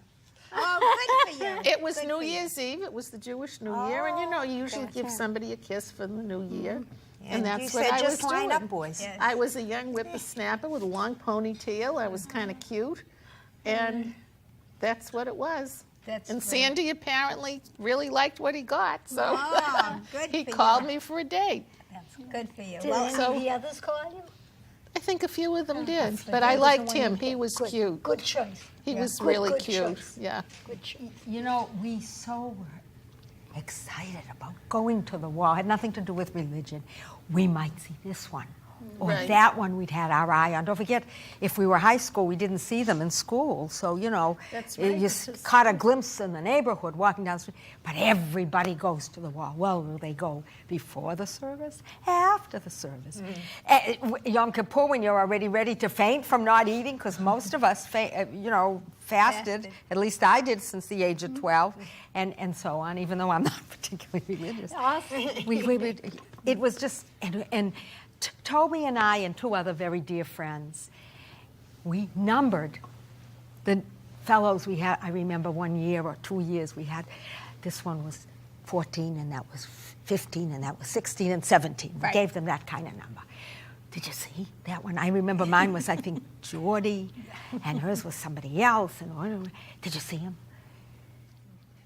Oh, good for you. It was New Year's Eve. It was the Jewish New Year, and you usually give gotcha. somebody a kiss for the New Year. And And that's you what said I just was line doing. up, boys. Yes. I was a young whippersnapper with a long ponytail. I was kind of cute, and that's what it was. That's and great. Sandy apparently really liked what he got, so Oh, good he for you. called me for a date. That's good for you. Did Well, any so- of the others call you? I think a few of them did, that's but the I one liked you him. picked. He was Good- cute. Good choice. He Yeah. was Good- really good cute. choice. Yeah. Good choice. you know, we so were excited about going to the wall. It had nothing to do with religion. We might see this one. Or Right. that one we'd had our eye on. Don't forget, if we were high school, we didn't see them in school. So, That's right. you caught a glimpse in the neighborhood walking down the street. But everybody goes to the wall. Well, will they go before the service? After the service? Yom Kippur, when you're already ready to faint from not eating, because most of us, fasted. At least I did since the age of 12, and so on, even though I'm not particularly religious. Awesome. It was just, and Toby and I and 2 other very dear friends, we numbered the fellows we had. I remember 1 year or 2 years we had, this one was 14 and that was 15 and that was 16 and 17. We gave them that kind of number. Did you see that one? I remember mine was, I think, Geordie, and hers was somebody else. And did you see him?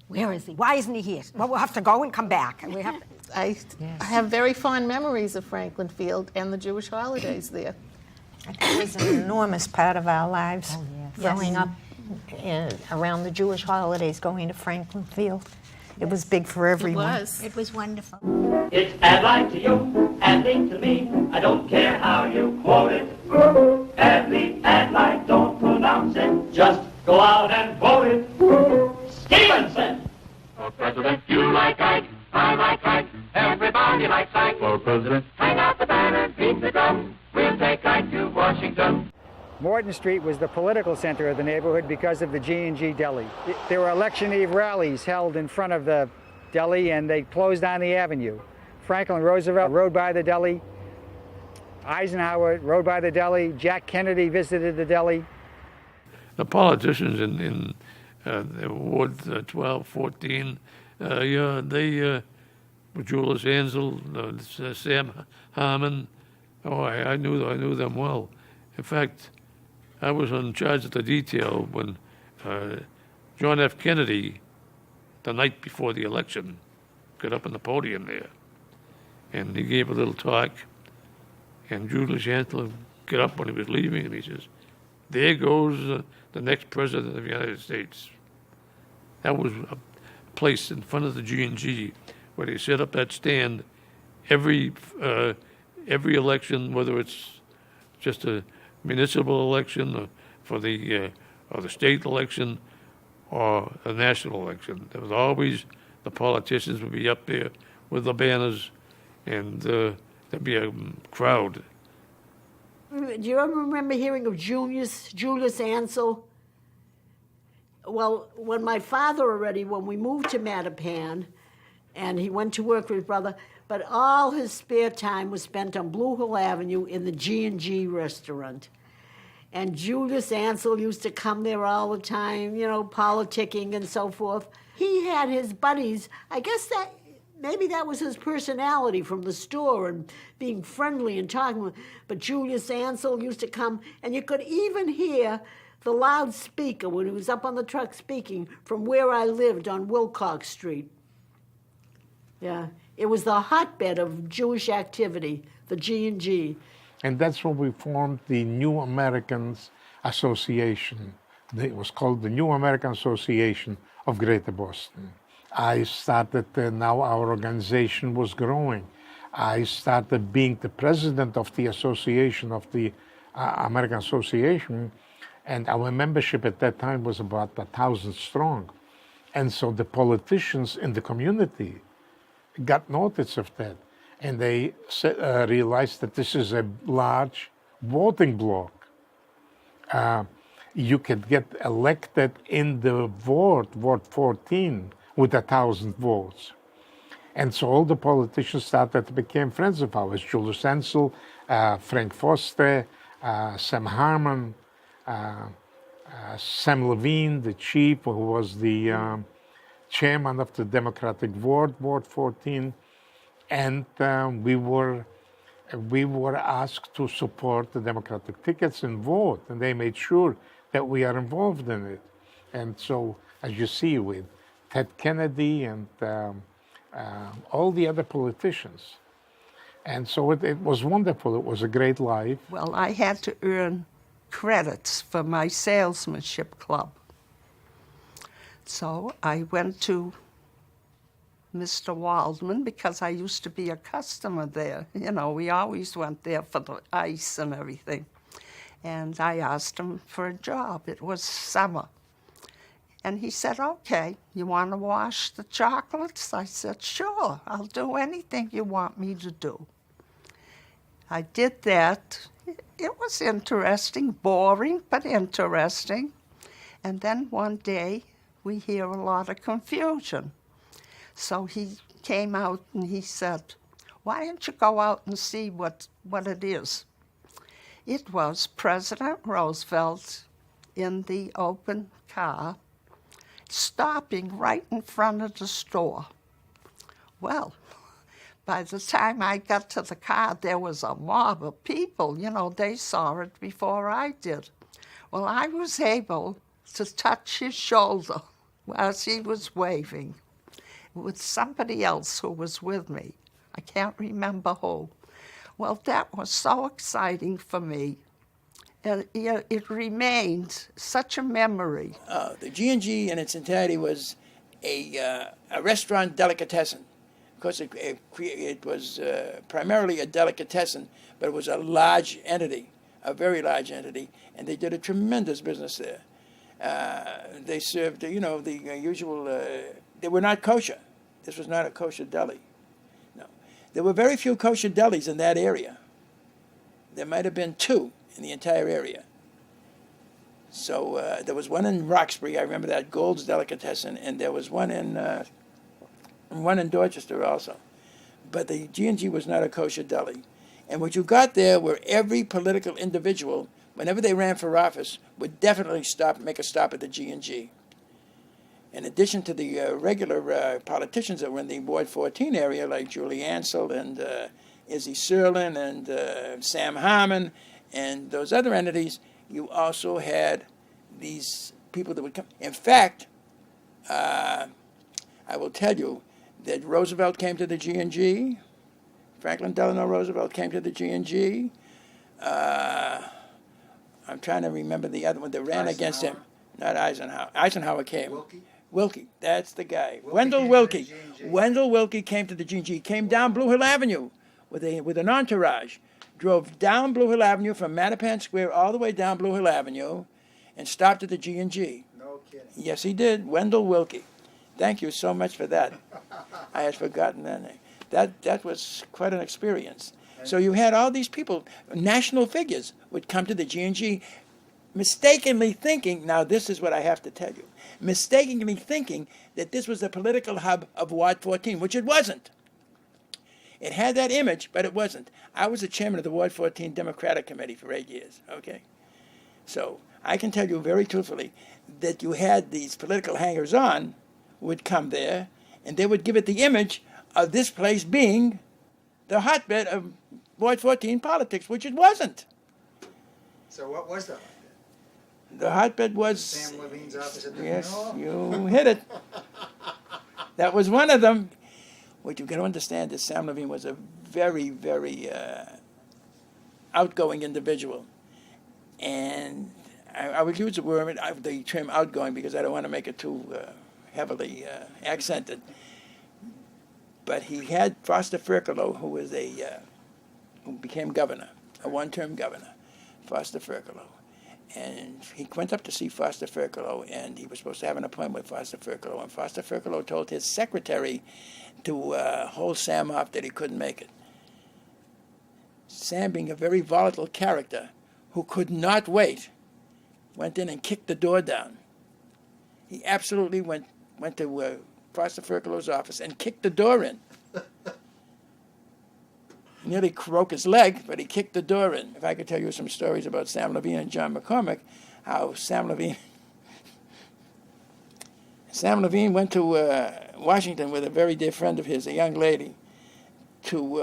Where is he? Why isn't he here? Well, we'll have to go and come back. And we have to, I have very fond memories of Franklin Field and the Jewish holidays there. It was an enormous part of our lives. Growing up around the Jewish holidays, going to Franklin Field. It was big for everyone. It was wonderful. It's ad light to you, ad link to me. I don't care how you quote it. Ad lead, ad light, don't pronounce it. Just go out and vote it. Stevenson! For president, you like Ike, I like Ike. Everybody likes Ike. For president, hang out the banner, beat the drum. We'll take Ike to Washington. Morton Street was the political center of the neighborhood because of the G&G Deli. There were election eve rallies held in front of the deli, and they closed on the avenue. Franklin Roosevelt rode by the deli. Eisenhower rode by the deli. Jack Kennedy visited the deli. The politicians in Ward 12, 14, they Julius Ansel, Sam Harmon. Oh, I knew them well. In fact, I was in charge of the detail when John F. Kennedy, the night before the election, got up on the podium there, and he gave a little talk, and Julius Ansel got up when he was leaving, and he says, "There goes the next president of the United States." That was a place in front of the G&G where they set up that stand every election, whether it's just a municipal election or for the state election or a national election. There was always, the politicians would be up there with the banners, and there'd be a crowd. Do you ever remember hearing of Julius Ansel? Well, when my father when we moved to Mattapan, and he went to work with his brother, but all his spare time was spent on Blue Hill Avenue in the G&G restaurant. And Julius Ansel used to come there all the time, politicking and so forth. He had his buddies. I guess maybe that was his personality from the store and being friendly and talking. But Julius Ansel used to come, and you could even hear the loudspeaker when he was up on the truck speaking from where I lived on Wilcox Street. Yeah, it was the hotbed of Jewish activity, the G&G. And that's when we formed the New Americans Association. It was called the New American Association of Greater Boston. I started, now our organization was growing. I started being the president of the association, of the American Association, and our membership at that time was about 1,000 strong. And so the politicians in the community got notice of that, and they realized that this is a large voting bloc. You could get elected in the Ward 14, with 1,000 votes. And so all the politicians became friends of ours. Julius Ansel, Frank Foster, Sam Harmon, Sam Levine, the chief, who was the chairman of the Democratic Ward 14. And we were asked to support the Democratic tickets and vote, and they made sure that we are involved in it. And so, as you see, with Ted Kennedy and all the other politicians. And so it was wonderful. It was a great life. Well, I had to earn credits for my salesmanship club. So I went to Mr. Waldman because I used to be a customer there. We always went there for the ice and everything. And I asked him for a job. It was summer. And he said, "Okay, you want to wash the chocolates?" I said, "Sure, I'll do anything you want me to do." I did that. It was interesting, boring, but interesting. And then one day, we hear a lot of confusion. So he came out and he said, "Why don't you go out and see what it is?" It was President Roosevelt in the open car, stopping right in front of the store. Well, by the time I got to the car, there was a mob of people. They saw it before I did. Well, I was able to touch his shoulder as he was waving with somebody else who was with me. I can't remember who. Well, that was so exciting for me. Yeah, it remains such a memory. The G&G in its entirety was a restaurant delicatessen. Of course, it was primarily a delicatessen, but it was a large entity, a very large entity, and they did a tremendous business there. They served, the usual. They were not kosher. This was not a kosher deli. No, there were very few kosher delis in that area. There might have been 2 in the entire area. So there was one in Roxbury. I remember that, Gold's Delicatessen, and there was one in Dorchester also. But the G&G was not a kosher deli. And what you got there were every political individual, whenever they ran for office, would definitely make a stop at the G&G. In addition to the regular politicians that were in the Ward 14 area, like Julie Ansell and Izzy Serlin and Sam Harmon and those other entities, you also had these people that would come. In fact, I will tell you that Roosevelt came to the G&G. Franklin Delano Roosevelt came to the G&G. I'm trying to remember the other one that ran against him. Not Eisenhower. Eisenhower came. Wilkie, that's the guy. Wendell Wilkie. Wendell Wilkie came to the G&G. Came down Blue Hill Avenue with an entourage. Drove down Blue Hill Avenue from Mattapan Square all the way down Blue Hill Avenue and stopped at the G&G. No kidding. Yes, he did. Wendell Wilkie. Thank you so much for that. I had forgotten that name. That was quite an experience. So you had all these people, national figures, would come to the G&G mistakenly thinking, now this is what I have to tell you, mistakenly thinking that this was the political hub of Ward 14, which it wasn't. It had that image, but it wasn't. I was the chairman of the Ward 14 Democratic Committee for 8 years, okay? So I can tell you very truthfully that you had these political hangers-on would come there, and they would give it the image of this place being the hotbed of Ward 14 politics, which it wasn't. So what was the hotbed? The hotbed was... Sam Levine's office at the Yes, you hit it. That was one of them. What you got to understand is Sam Levine was a very, very outgoing individual. And I would use the term outgoing because I don't want to make it too heavily accented. But he had Foster Ferkalow, who was who became governor, a one-term governor, Foster Ferkalow. And he went up to see Foster Ferkalow, and he was supposed to have an appointment with Foster Ferkalow. And Foster Ferkalow told his secretary to hold Sam off, that he couldn't make it. Sam, being a very volatile character who could not wait, went in and kicked the door down. He absolutely went to Foster Ferkalow's office and kicked the door in. Nearly broke his leg, but he kicked the door in. If I could tell you some stories about Sam Levine and John McCormick, how Sam Levine went to Washington with a very dear friend of his, a young lady, to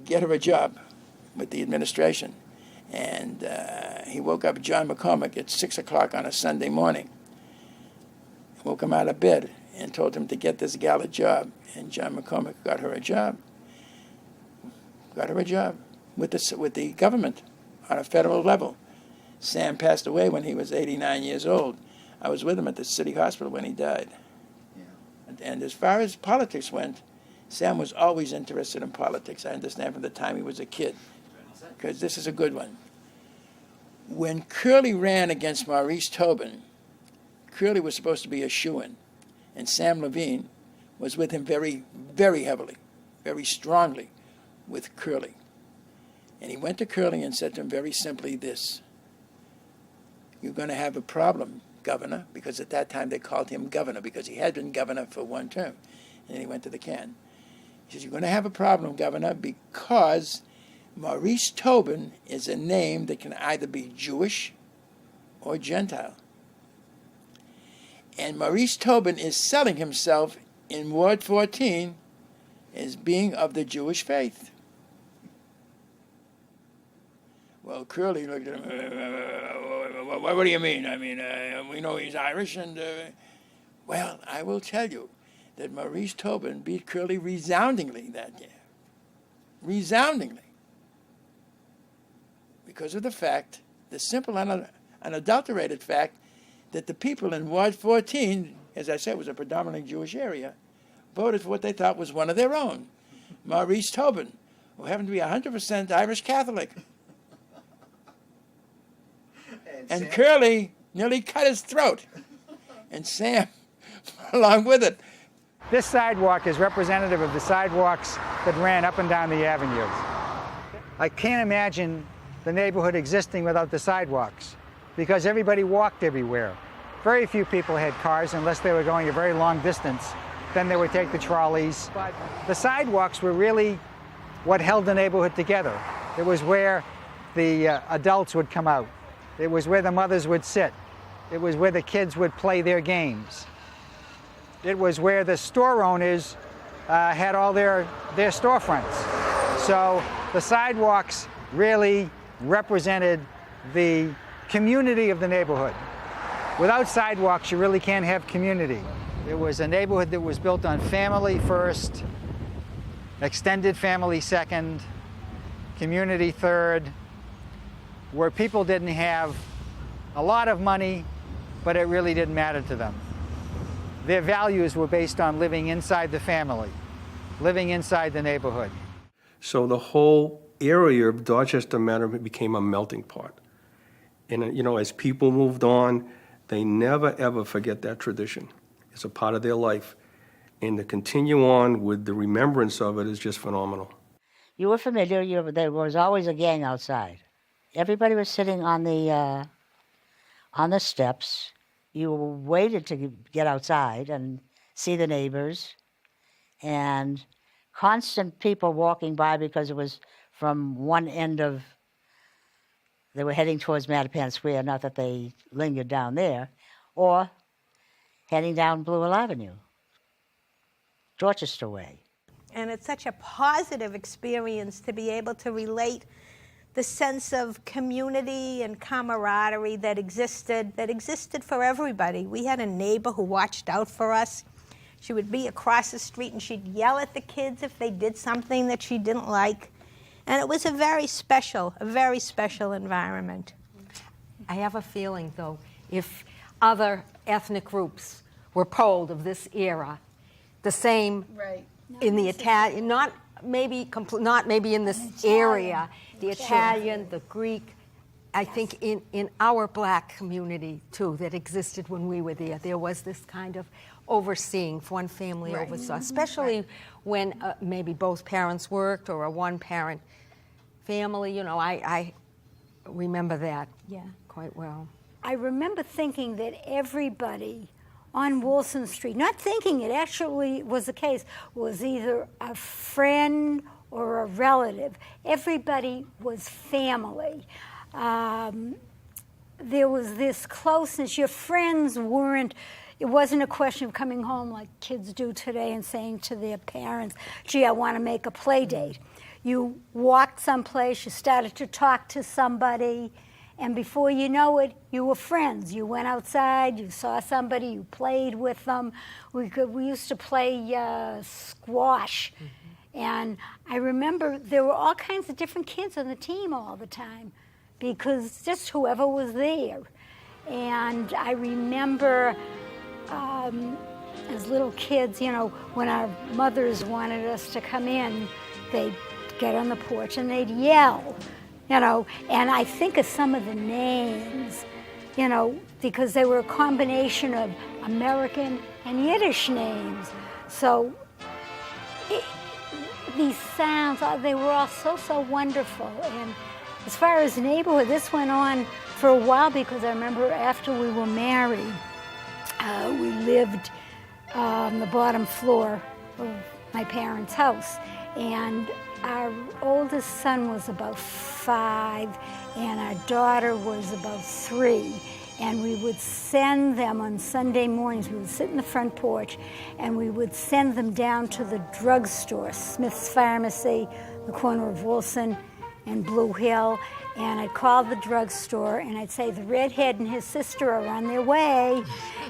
get her a job with the administration. And he woke up John McCormick at 6 o'clock on a Sunday morning. Woke him out of bed and told him to get this gal a job. And John McCormick got her a job. Got her a job with the government on a federal level. Sam passed away when he was 89 years old. I was with him at the city hospital when he died. Yeah. And as far as politics went, Sam was always interested in politics. I understand from the time he was a kid, because this is a good one. When Curley ran against Maurice Tobin, Curley was supposed to be a shoo-in, and Sam Levine was with him very, very heavily, very strongly with Curley. And he went to Curley and said to him very simply this: you're going to have a problem, Governor, because at that time they called him Governor because he had been Governor for one term. And then he went to the can. He says, you're going to have a problem, Governor, because Maurice Tobin is a name that can either be Jewish or Gentile. And Maurice Tobin is selling himself in Ward 14 as being of the Jewish faith. Well, Curley looked at him, what do you mean? I mean, we know he's Irish, and, well, I will tell you that Maurice Tobin beat Curley resoundingly that year. Resoundingly. Because of the fact the simple and unadulterated fact that the people in Ward 14, as I said, was a predominantly Jewish area, voted for what they thought was one of their own, Maurice Tobin, who happened to be 100% Irish Catholic. And Curly nearly cut his throat, and Sam along with it. This sidewalk is representative of the sidewalks that ran up and down the avenue. I can't imagine the neighborhood existing without the sidewalks, because everybody walked everywhere. Very few people had cars unless they were going a very long distance. Then they would take the trolleys. But the sidewalks were really what held the neighborhood together. It was where the adults would come out. It was where the mothers would sit. It was where the kids would play their games. It was where the store owners had all their storefronts. So the sidewalks really represented the community of the neighborhood. Without sidewalks, you really can't have community. It was a neighborhood that was built on family first, extended family second, community third, where people didn't have a lot of money, but it really didn't matter to them. Their values were based on living inside the family, living inside the neighborhood. So the whole area of Dorchester Mattapan became a melting pot. And, you know, as people moved on, they never, ever forget that tradition. It's a part of their life. And to continue on with the remembrance of it is just phenomenal. You were familiar, there was always a gang outside. Everybody was sitting on the steps. You waited to get outside and see the neighbors, and constant people walking by because it was from one end of, they were heading towards Mattapan Square, not that they lingered down there, or heading down Blue Hill Avenue, Dorchester way. And it's such a positive experience to be able to relate the sense of community and camaraderie that existed for everybody. We had a neighbor who watched out for us. She would be across the street and she'd yell at the kids if they did something that she didn't like. And it was a very special environment. I have a feeling, though, if other ethnic groups were polled of this era, the same in the Italian, not maybe in this area, the Italian, the Greek, I think in our black community, too, that existed when we were there was this kind of overseeing, if one family oversaw, especially when maybe both parents worked or a one-parent family. You know, I remember that quite well. I remember thinking that everybody on Wilson Street, not thinking it actually was the case, was either a friend or a relative. Everybody was family. There was this closeness. Your friends weren't, it wasn't a question of coming home like kids do today and saying to their parents, gee, I want to make a play date. You walked someplace, you started to talk to somebody, and before you know it, you were friends. You went outside, you saw somebody, you played with them. We used to play squash. And I remember there were all kinds of different kids on the team all the time because just whoever was there. And I remember as little kids, you know, when our mothers wanted us to come in, they'd get on the porch and they'd yell, you know. And I think of some of the names, you know, because they were a combination of American and Yiddish names. So these sounds, they were all so wonderful. And as far as neighborhood, this went on for a while because I remember after we were married, we lived on the bottom floor of my parents' house. And our oldest son was about 5, and our daughter was about 3. And we would send them on Sunday mornings. We would sit in the front porch, and we would send them down to the drugstore, Smith's Pharmacy, the corner of Wilson and Blue Hill. And I'd call the drugstore, and I'd say, the redhead and his sister are on their way.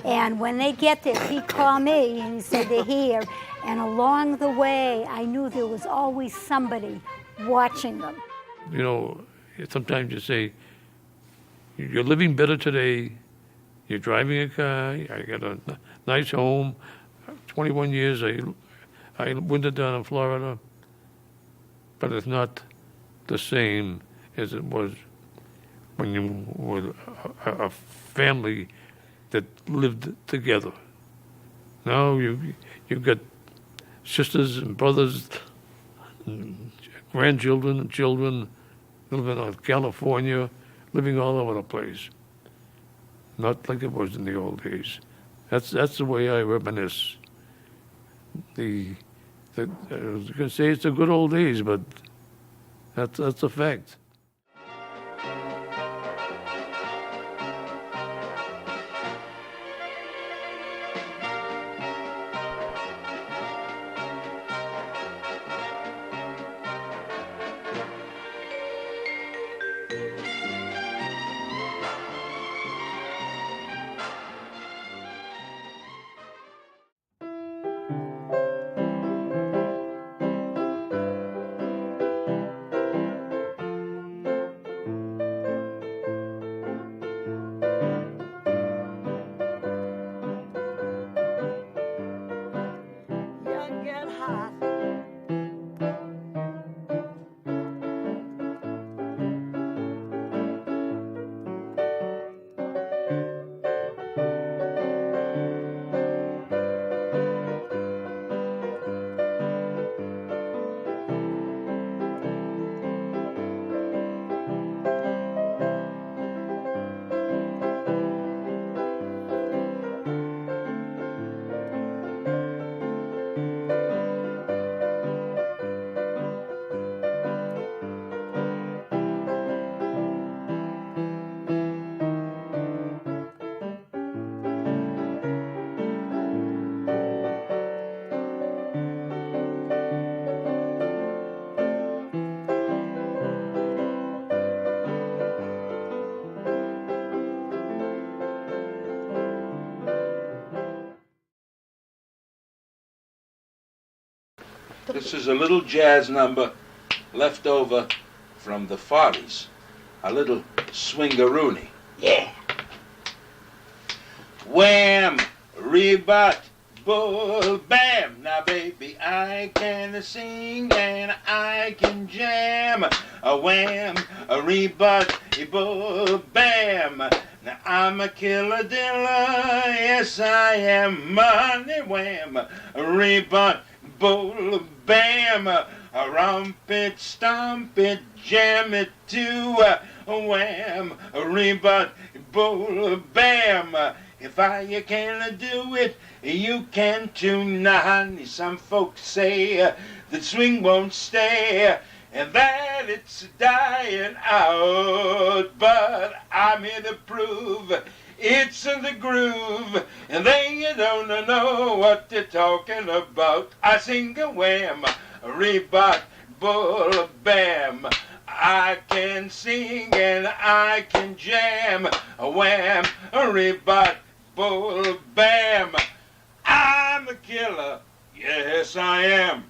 And when they get there, he'd call me, and he'd say, they're here. And along the way, I knew there was always somebody watching them. You know, sometimes you say, you're living better today. You're driving a car. I got a nice home. 21 years. I wintered down in Florida, but it's not the same as it was when you were a family that lived together. Now you've got sisters and brothers, and grandchildren and children living in California, living all over the place. Not like it was in the old days. That's the way I reminisce. I was going to say it's the good old days, but that's a fact. This is a little jazz number left over from the 40s. A little swingaroony. Yeah. Wham, rebut, bull, bam. Now, baby, I can sing and I can jam. A wham, a rebut, a bull, bam. Now, I'm a killer diller. Yes, I am. Money, wham, a rebut, bull, bam, a romp it, stomp it, jam it too, a wham, a rebut, bull, bam. If I can do it, you can too. Now, honey, some folks say that swing won't stay and that it's dying out, but I'm here to prove it's in the groove, and they don't know what they're talking about. I sing a wham, a rebut, bull, bam. I can sing and I can jam. A wham, a rebut, bull, bam. I'm a killer, yes I am.